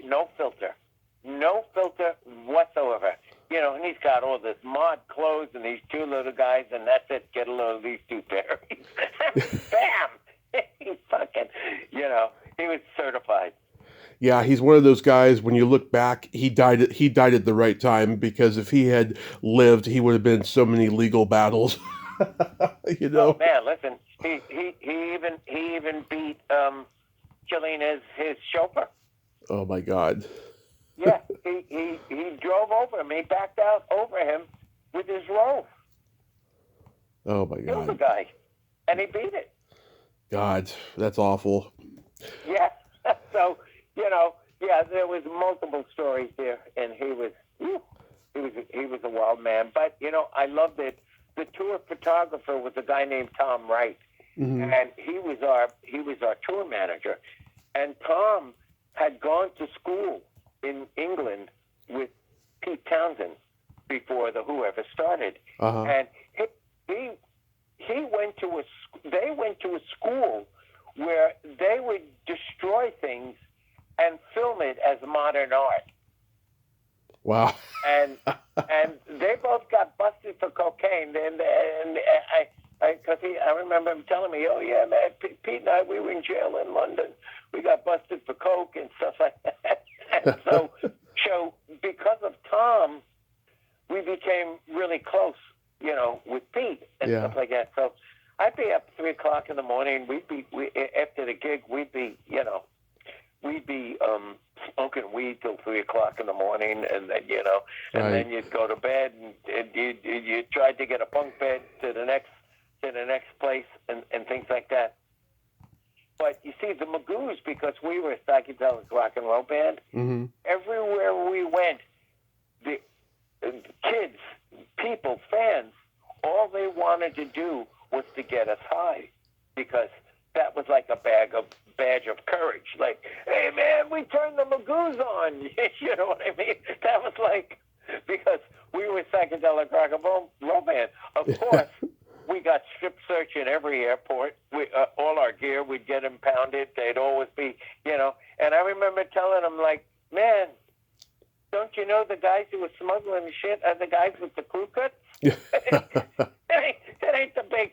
no filter whatsoever. And he's got all this mod clothes and these 2 little guys, and that's it. Get a load of these 2 fairies. Bam! He fucking, he was certified.
Yeah, he's one of those guys, when you look back, he died at the right time, because if he had lived, he would have been in so many legal battles.
Oh man, listen, he even beat killing his chauffeur.
Oh my God.
Yeah, he drove over him. He backed out over him with his Rover.
Oh my
Killed the
God.
guy, and he beat it.
God, that's awful.
Yeah. So there was multiple stories there, and he was a wild man. But I loved it. The tour photographer was a guy named Tom Wright, and he was our tour manager. And Tom had gone to school in England with Pete Townsend before the Who ever started, and they went to a school where they would destroy things and film it as modern art.
Wow.
And they both got busted for cocaine. And I remember him telling me, "Oh yeah, man, Pete and I, we were in jail in London. We got busted for coke and stuff like that." And so because of Tom, we became really close, with Pete and stuff like that. So I'd be up 3 o'clock in the morning. After the gig, we'd be smoking weed till 3:00 in the morning, and then and
Right.
then you'd go to bed, and you tried to get a bunk bed to the next place, and things like that. But you see, the Magoos, because we were a psychedelic rock and roll band,
Mm-hmm.
everywhere we went, the kids, people, fans, all they wanted to do was to get us high, because that was like a badge of courage. Like, hey man, we turned the Magoos on. You know what I mean? That was like, because we were psychedelic rock and roll band. Of course, we got strip search in every airport. All our gear, we'd get impounded. They'd always be, And I remember telling them, like, man, don't you know the guys who were smuggling the shit are the guys with the crew cuts? It ain't those big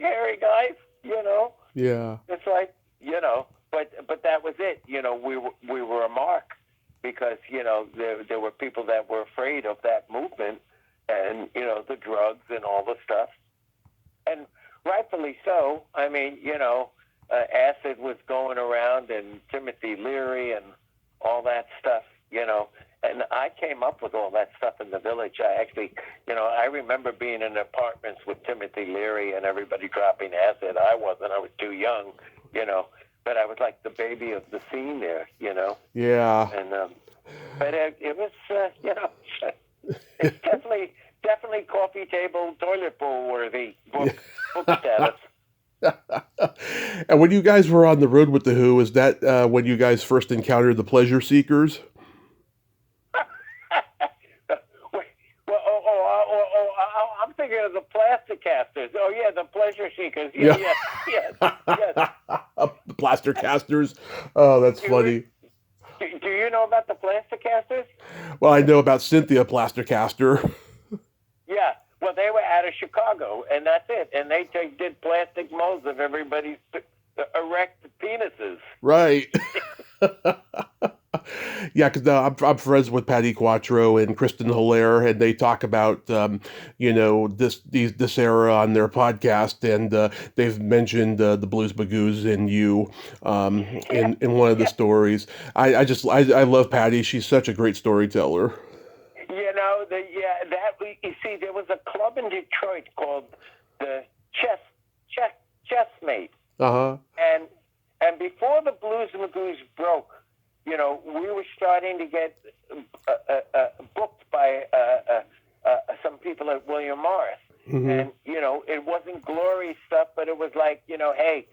hairy guys,
Yeah.
It's like, but that was it. We were a mark, because there were people that were afraid of that movement, and the drugs and all the stuff, and rightfully so. I mean, acid was going around, and Timothy Leary and all that stuff, And I came up with all that stuff in the village. I actually, I remember being in apartments with Timothy Leary and everybody dropping acid. I wasn't. I was too young, but I was like the baby of the scene there,
Yeah.
And but it was, it's definitely coffee table, toilet bowl worthy book status.
And when you guys were on the road with the Who, is that when you guys first encountered the Pleasure Seekers?
I'm thinking of the Plastic Casters. Oh yeah, the Pleasure Seekers.
Yeah.
Yes.
The Plaster Casters. Oh, that's funny.
Do you know about the Plastic Casters?
Well, I know about Cynthia Plastercaster.
Yeah. Well, they were out of Chicago, and that's it. And they did plastic molds of everybody's erect penises.
Right. Yeah, because I'm friends with Patty Quattro and Kristen Hilaire, and they talk about this era on their podcast, and they've mentioned the Blues Magoos and you in one of the stories. I love Patty. She's such a great storyteller.
You see, there was a club in Detroit called the Chessmate.
Uh-huh.
And before the Blues Magoos broke, we were starting to get booked by some people at William Morris.
Mm-hmm.
And, it wasn't glory stuff, but it was like, hey,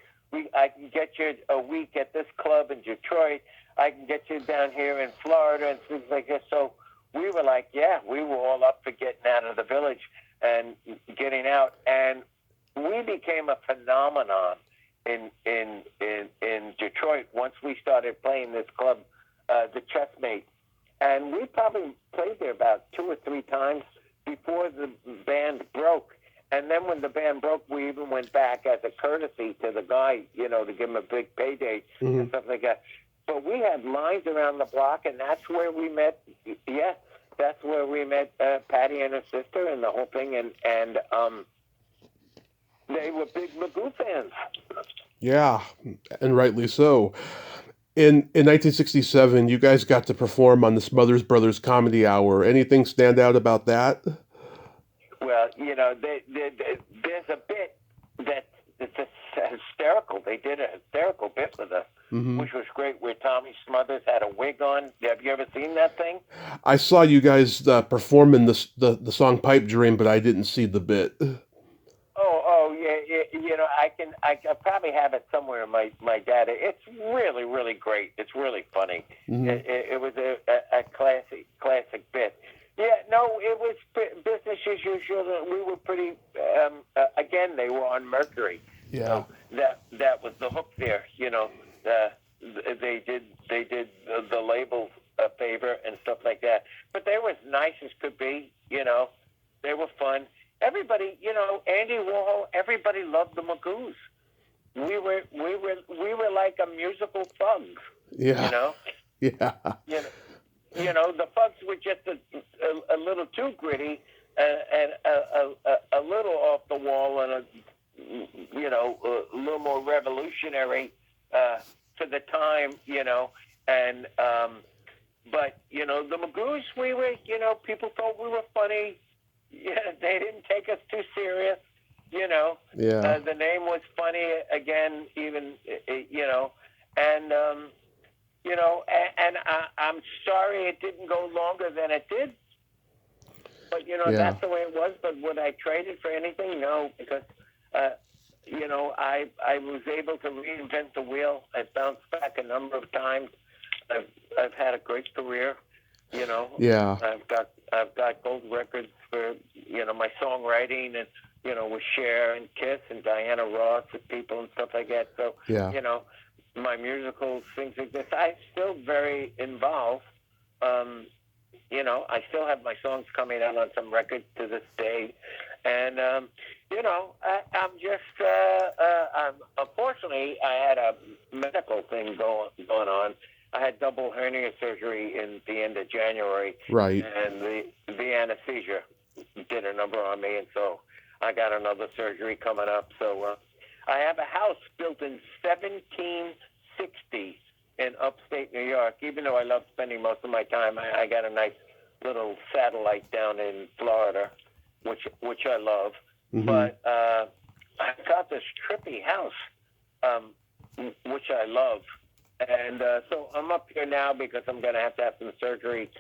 I can get you a week at this club in Detroit. I can get you down here in Florida and things like this. So we were like, yeah, we were all up for getting out of the village and getting out. And we became a phenomenon in Detroit once we started playing this club, the Chessmate. And we probably played there about 2 or 3 times before the band broke. And then when the band broke, we even went back as a courtesy to the guy, to give him a big payday and stuff like that. But we had lines around the block, and that's where we met. Yeah, that's where we met Patty and her sister and the whole thing. And they were big Magoo fans.
Yeah, and rightly so. In 1967, you guys got to perform on the Smothers Brothers Comedy Hour. Anything stand out about that?
Well, there's a bit that's hysterical. They did a hysterical bit with us, which was great, where Tommy Smothers had a wig on. Have you ever seen that thing?
I saw you guys performing the song Pipe Dream, but I didn't see the bit.
Oh, yeah. I probably have it somewhere in my data. It's really, really great. It's really funny.
Mm-hmm.
It was a classic bit. Yeah, no, it was business as usual. We were pretty. Again, they were on Mercury.
Yeah.
So that was the hook there. They did the label a favor and stuff like that. But they were as nice as could be. They were fun. Everybody, Andy Warhol. Everybody loved the Magoos. We were like a musical thugs.
Yeah. Yeah.
The Fugs were just a little too gritty and a little off the wall and a little more revolutionary for the time, And but the Magoos, we were, people thought we were funny. Yeah, they didn't take us too serious.
Yeah.
The name was funny again, even and I'm sorry it didn't go longer than it did. But
Yeah.
that's the way it was. But would I trade it for anything? No, because uh, I was able to reinvent the wheel. I bounced back a number of times. I've had a great career.
Yeah.
I've got gold records for my songwriting and with Cher and Kiss and Diana Ross and people and stuff like that. So
Yeah.
my musicals, things like this. I'm still very involved. Um, I still have my songs coming out on some records to this day, and I'm just unfortunately I had a medical thing going on. I had double hernia surgery in the end of January,
Right.
and the anesthesia did a number on me, and so I got another surgery coming up. So I have a house built in 1760 in upstate New York. Even though I love spending most of my time, I got a nice little satellite down in Florida, which I love.
Mm-hmm.
But I've got this trippy house, which I love. And so I'm up here now because I'm going to have some surgery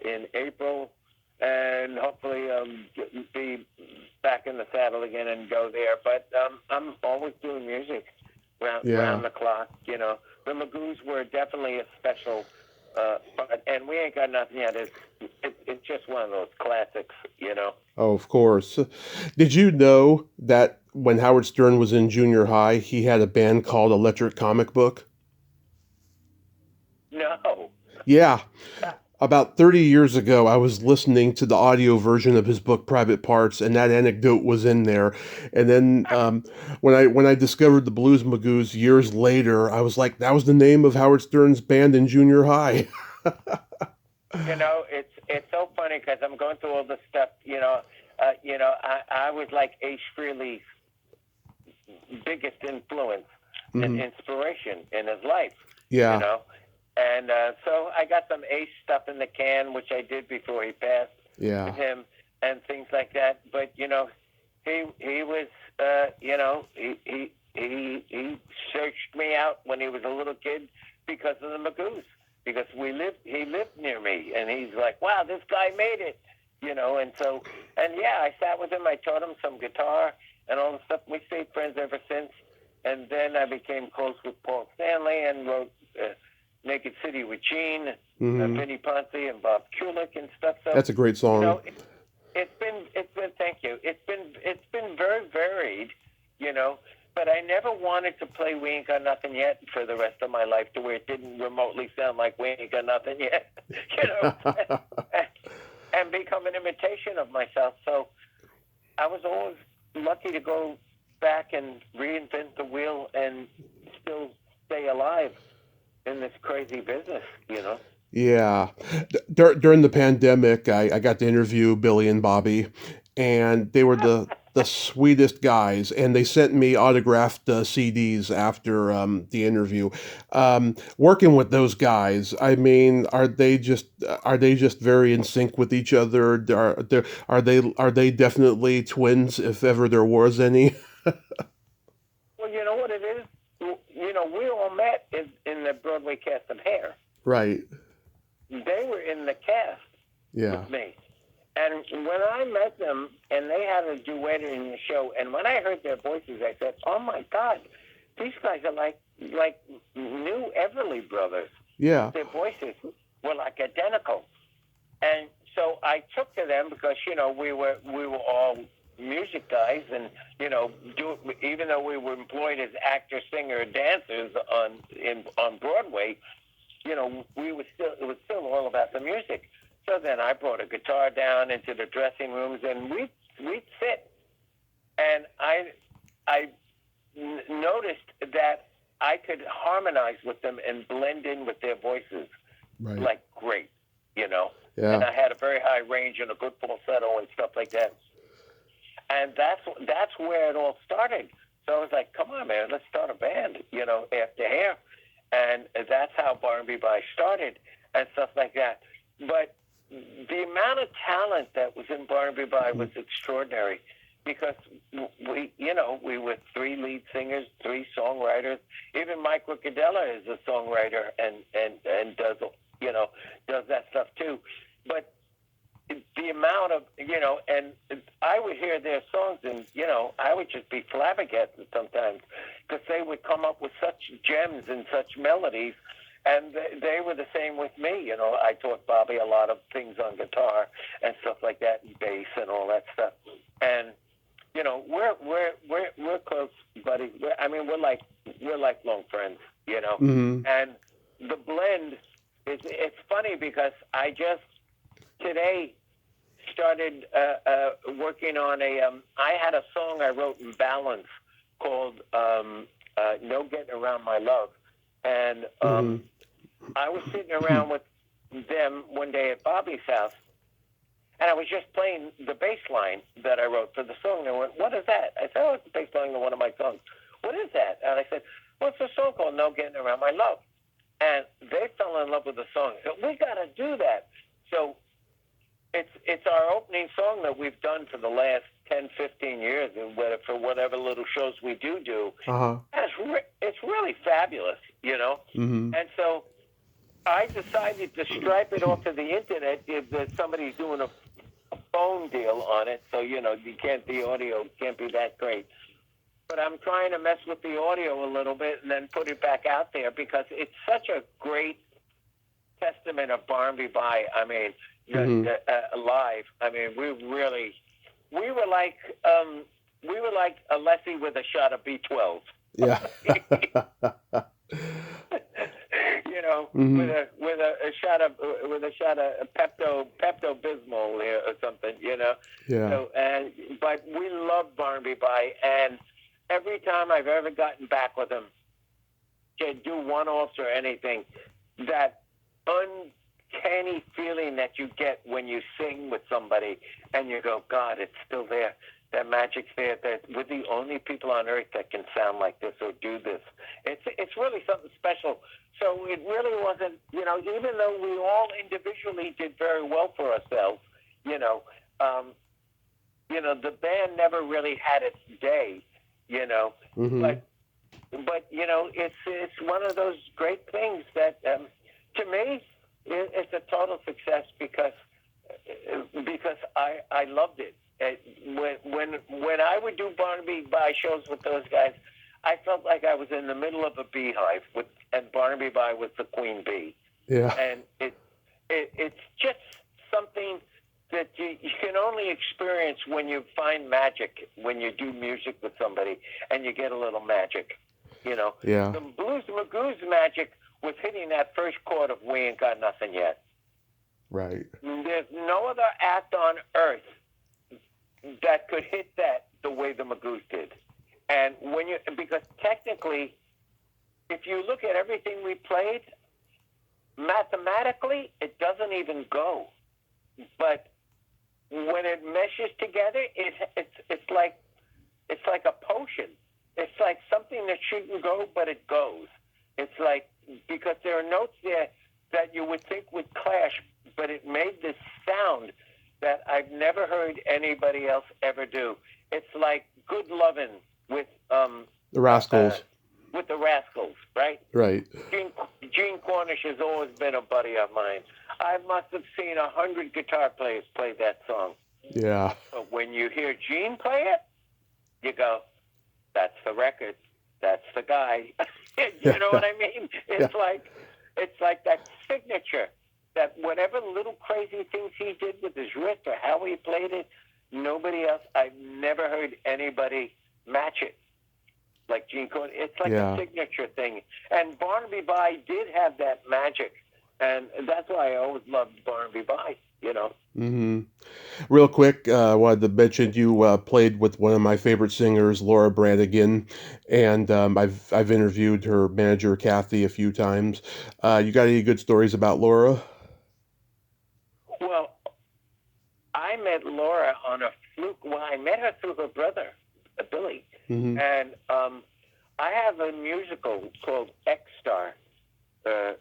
in April, and hopefully be back in the saddle again and go there. But I'm always doing music round the clock. The Magoos were definitely a special part, and We Ain't Got Nothing Yet. It's just one of those classics.
Oh, of course. Did you know that when Howard Stern was in junior high, he had a band called Electric Comic Book?
No.
Yeah. About 30 years ago, I was listening to the audio version of his book Private Parts, and that anecdote was in there. And then when I discovered the Blues Magoos years later, I was like, that was the name of Howard Stern's band in junior high.
It's so funny because I'm going through all this stuff. I was like Ace Frehley's biggest influence and inspiration in his life.
Yeah.
And so I got some Ace stuff in the can, which I did before he passed with him and things like that. But he was he searched me out when he was a little kid because of the Magoos, because he lived near me, and he's like, wow, this guy made it, and so, and yeah, I sat with him, I taught him some guitar and all the stuff. We stayed friends ever since, and then I became close with Paul Stanley and wrote Naked City with Gene, Vinnie Ponce and Bob Kulick and stuff. So
that's a great song.
It's been thank you. It's been very varied, but I never wanted to play We Ain't Got Nothing Yet for the rest of my life to where it didn't remotely sound like We Ain't Got Nothing Yet, and become an imitation of myself. So I was always lucky to go back and reinvent the wheel and still stay alive in this crazy business,
Yeah. During the pandemic, I got to interview Billy and Bobby, and they were the sweetest guys, and they sent me autographed CDs after the interview. Working with those guys, I mean, are they just very in sync with each other? Are they definitely twins if ever there was any?
Well, you know what it is? We all met in the Broadway cast of Hair.
Right.
They were in the cast with me. And when I met them, and they had a duet in the show, and when I heard their voices, I said, oh, my God, these guys are like new Everly Brothers.
Yeah.
Their voices were like identical. And so I took to them because, we were all music guys, and even though we were employed as actors, singer, dancers on Broadway, it was still all about the music. So then I brought a guitar down into the dressing rooms, and we'd sit, and I noticed that I could harmonize with them and blend in with their voices, like great, Yeah. And I had a very high range and a good falsetto and stuff like that. And that's where it all started. So I was like, come on, man, let's start a band, after Hair. and that's how Barnaby By started and stuff like that. But the amount of talent that was in Barnaby By was extraordinary because we were three lead singers, three songwriters. Even Mike Riccadella is a songwriter and does that stuff too. But the amount of, and I would hear their songs and, I would just be flabbergasted sometimes because they would come up with such gems and such melodies. And they were the same with me. I taught Bobby a lot of things on guitar and stuff like that, and bass and all that stuff. And we're close buddies. We're lifelong friends.
Mm-hmm.
And the blend it's funny because I just today started working on I had a song I wrote in balance called "No Getting Around My Love," and I was sitting around with them one day at Bobby's house, and I was just playing the bass line that I wrote for the song. They went, "What is that?" I said, "Oh, it's the bass line of one of my songs." "What is that?" And I said, "Well, it's a song called "No Getting Around My Love." And they fell in love with the song. So we got to do that. So it's our opening song that we've done for the last 10, 15 years, and for whatever little shows we do.
Uh-huh.
It's really fabulous,
Mm-hmm.
And so I decided to stripe it off to the internet if somebody's doing a phone deal on it. So, the audio can't be that great. But I'm trying to mess with the audio a little bit and then put it back out there because it's such a great testament of Barnaby By. Live. We were like a Leslie with a shot of B12.
Yeah.
Mm-hmm. with a shot of Pepto Bismol or something.
Yeah.
So but we love Barnaby By, and every time I've ever gotten back with him to do one-offs or anything, that uncanny feeling that you get when you sing with somebody and you go, God, it's still there. That magic's there. That we're the only people on earth that can sound like this or do this. It's really something special. So it really wasn't, even though we all individually did very well for ourselves, the band never really had its day.
Mm-hmm.
But it's one of those great things that to me it's a total success because I loved it. When I would do Barnaby By shows with those guys, I felt like I was in the middle of a beehive and Barnaby By was the queen bee.
Yeah.
And it's just something that you can only experience when you find magic, when you do music with somebody and you get a little magic,
Yeah.
The Blues Magoos magic was hitting that first chord of We Ain't Got Nothing Yet.
Right.
There's no other act on earth that could hit that the way the Magoos did. And because technically, if you look at everything we played, mathematically, it doesn't even go. But when it meshes together, it's like a potion. It's like something that shouldn't go, but it goes. It's like, because there are notes there that you would think would clash, but it made this sound that I've never heard anybody else ever do. It's like Good Lovin' with
The Rascals.
With the Rascals, right?
Right.
Gene Cornish has always been a buddy of mine. I must have seen 100 guitar players play that song.
Yeah.
But when you hear Gene play it, you go, that's the record. That's the guy. You know what I mean? It's like that signature, that whatever little crazy things he did with his wrist or how he played it, nobody else, I've never heard anybody match it like Gene Cornish. It's like a signature thing. And Barnaby By did have that magic. And that's why I always loved Barnaby By,
Mm-hmm. Real quick, I wanted to mention you played with one of my favorite singers, Laura Branigan, and I've interviewed her manager, Kathy, a few times. You got any good stories about Laura?
Well, I met Laura on a fluke. Well, I met her through her brother, Billy.
Mm-hmm.
And I have a musical called X Star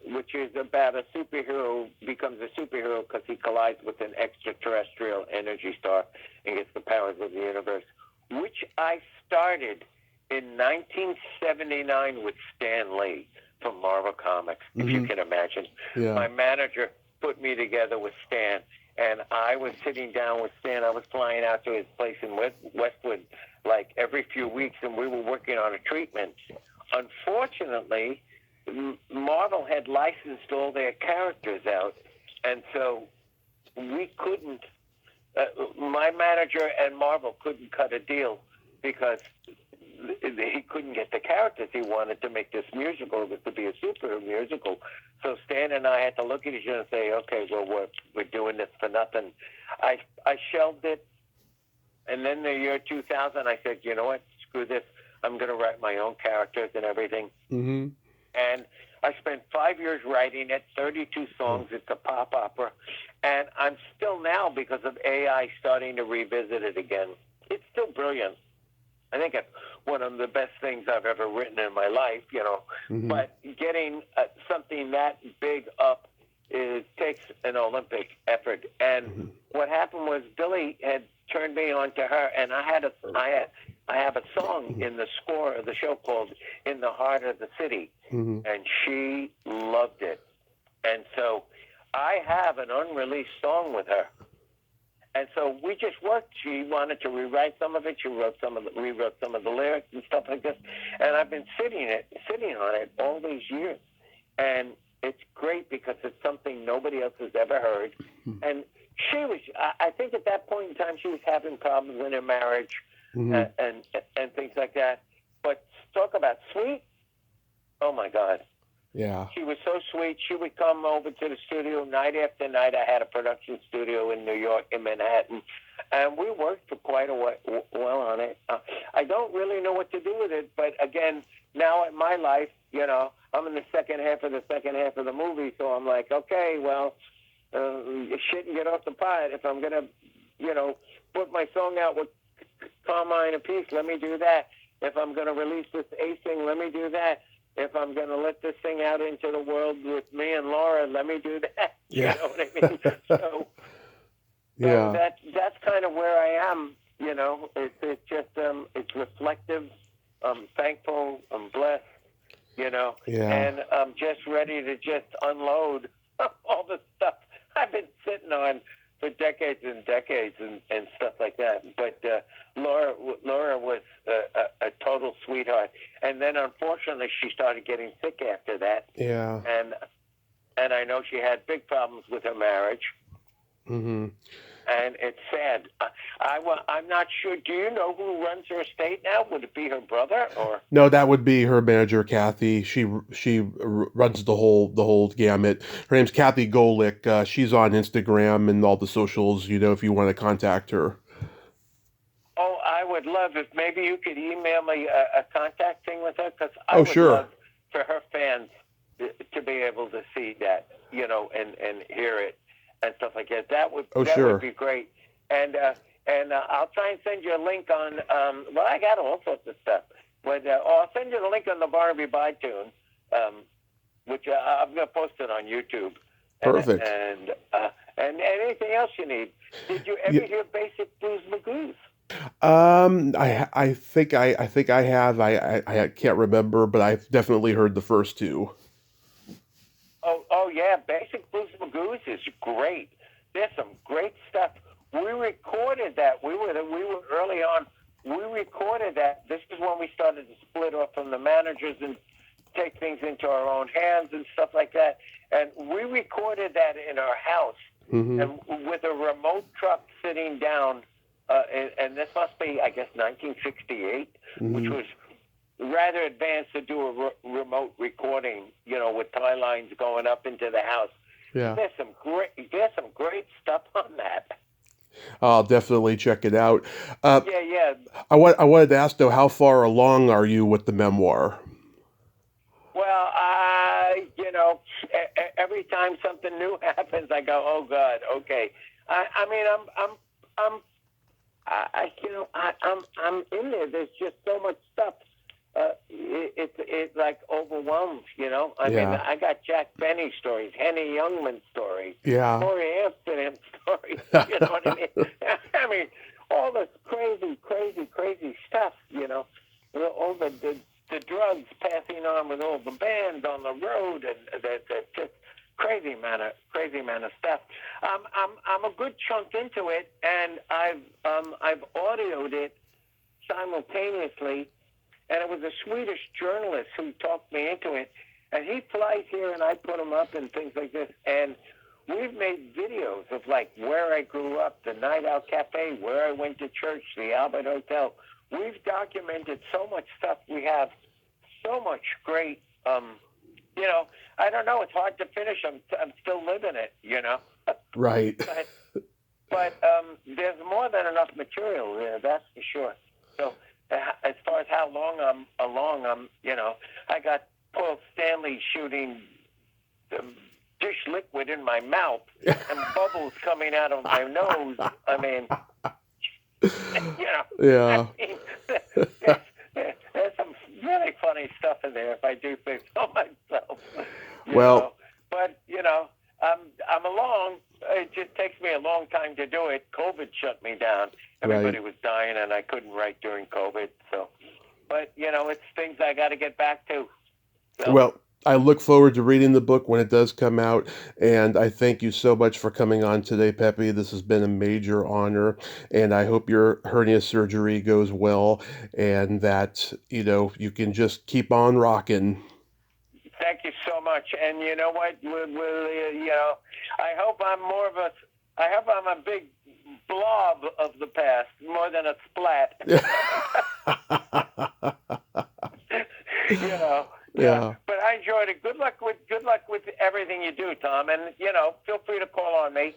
which is about a superhero becomes a superhero because he collides with an extraterrestrial energy star and gets the powers of the universe, which I started in 1979 with Stan Lee from Marvel Comics, if you can imagine.
Yeah.
My manager put me together with Stan, and I was sitting down with Stan. I was flying out to his place in Westwood like every few weeks, and we were working on a treatment. Unfortunately, Marvel had licensed all their characters out, and so we couldn't, my manager and Marvel couldn't cut a deal because he couldn't get the characters he wanted to make this musical. It was to be a super musical. So Stan and I had to look at each other and say, okay, well, we're doing this for nothing. I shelved it, and then the year 2000, I said, you know what, screw this. I'm going to write my own characters and everything.
Mm-hmm.
And I spent 5 years writing it, 32 songs. It's a pop opera. And I'm still now, because of AI, starting to revisit it again. It's still brilliant. I think it's one of the best things I've ever written in my life, you know.
Mm-hmm.
But getting something that big up takes an Olympic effort. And what happened was Billy had turned me on to her, and I have a song in the score of the show called "In the Heart of the City," and she loved it. And so I have an unreleased song with her. And so we just worked. She wanted to rewrite some of it. She rewrote some of the lyrics and stuff like this. And I've been sitting on it all these years. And it's great because it's something nobody else has ever heard. And she was, I think at that point in time, she was having problems in her marriage and things like that. But talk about sweet. Oh, my God.
Yeah.
She was so sweet. She would come over to the studio night after night. I had a production studio in New York, in Manhattan, and we worked for quite a while on it. I don't really know what to do with it, but again, now in my life, you know, I'm in the second half of the movie, so I'm like, okay, well, shit and get off the pot. If I'm gonna, you know, put my song out with Carmine Apiece, let me do that. If I'm gonna release this A thing, let me do that. If I'm going to let this thing out into the world with me and Laura, let me do that.
Yeah.
You know what I mean? So that's kind of where I am. You know, it's just it's reflective. I'm thankful. I'm blessed. You know, and I'm just ready to just unload all the stuff I've been sitting on for decades and decades and stuff like that. But Laura was a total sweetheart. And then, unfortunately, she started getting sick after that.
Yeah.
And I know she had big problems with her marriage.
Mm-hmm.
And it's sad. I'm not sure. Do you know who runs her estate now? Would it be her brother or?
No, that would be her manager, Kathy. She runs the whole gamut. Her name's Kathy Golick. She's on Instagram and all the socials. You know, if you want to contact her.
Oh, I would love if maybe you could email me a contact thing with her, because I would
sure.
love for her fans to be able to see that, you know, and hear it and stuff like that. That would would be great. And I'll try and send you a link on. Well, I got all sorts of stuff, but I'll send you the link on the Barnaby Bye tune, which I'm going to post it on YouTube.
Perfect.
And anything else you need. Did you ever hear Basic Blues Magoos?
I think I have. I can't remember, but I've definitely heard the first two.
Oh yeah, Basic Blues Magoos is great. There's some great stuff. We recorded that. We were early on. We recorded that. This is when we started to split off from the managers and take things into our own hands and stuff like that. And we recorded that in our house, and with a remote truck sitting down. And this must be, I guess, 1968, which was rather advanced to do a remote recording, you know, with tie lines going up into the house.
Yeah.
There's some great stuff on that.
I'll definitely check it out.
Yeah.
I wanted to ask, though, how far along are you with the memoir?
Well, you know, every time something new happens, I go, oh God, okay. I mean, I'm in there. There's just so much stuff. it like overwhelms, you know. I mean,
Yeah.
I got Jack Benny stories, Henny Youngman stories,
Yeah.
Corey Amsterdam stories. You know what I mean? I mean, all this crazy stuff. You know, all the drugs passing on with all the bands on the road, and that just crazy amount of stuff. I'm a good chunk into it, and I've audioed it simultaneously, and it was a Swedish journalist who talked me into it, and he flies here, and I put him up and things like this, and we've made videos of like where I grew up, the Night Out Cafe, where I went to church, the Albert Hotel. We've documented so much stuff. We have so much great, you know, I don't know. It's hard to finish. I'm still living it, you know.
Right.
But there's more than enough material there, that's for sure. So as far as how long I'm along, you know, I got Paul Stanley shooting dish liquid in my mouth and bubbles coming out of my nose. I mean, you know.
Yeah.
I mean, there's some really funny stuff in there, if I do say so myself.
Well,
know? But you know, I'm along. It just takes me a long time to do it. COVID shut me down. Everybody was dying, and I couldn't write during COVID. So, but you know, it's things I got to get back to. So.
Well, I look forward to reading the book when it does come out, and I thank you so much for coming on today, Peppy. This has been a major honor, and I hope your hernia surgery goes well, and that, you know, you can just keep on rocking.
Thank you so much. And you know what? You know, I hope I'm more of a. I hope I'm a big blob of the past more than a splat. You know.
Yeah.
But I enjoyed it. Good luck with everything you do, Tom. And you know, feel free to call on me.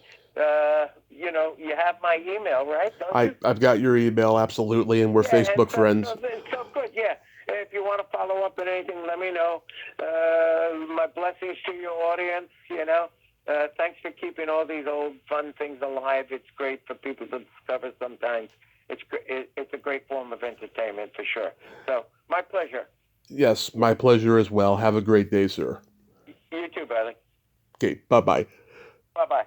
You know, you have my email, right? Don't you?
I've got your email, absolutely, and we're Facebook friends.
So good, yeah. If you want to follow up on anything, let me know. My blessings to your audience, you know. Thanks for keeping all these old fun things alive. It's great for people to discover sometimes. It's a great form of entertainment for sure. So, my pleasure.
Yes, my pleasure as well. Have a great day, sir.
You too, brother.
Okay, bye-bye.
Bye-bye.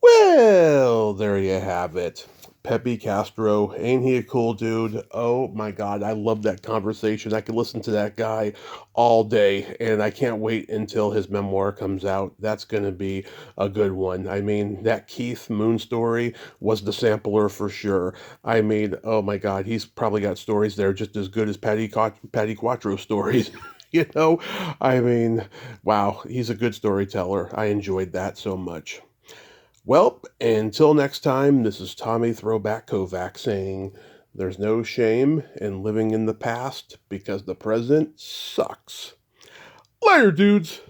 Well, there you have it. Peppy Castro, ain't he a cool dude? Oh my God, I love that conversation. I could listen to that guy all day, and I can't wait until his memoir comes out. That's going to be a good one. I mean, that Keith Moon story was the sampler for sure. I mean, oh my God, he's probably got stories there just as good as Patty Quattro stories. You know, I mean, wow, he's a good storyteller. I enjoyed that so much. Well, until next time, this is Tommy Throwback Kovac saying there's no shame in living in the past because the present sucks. Later, dudes!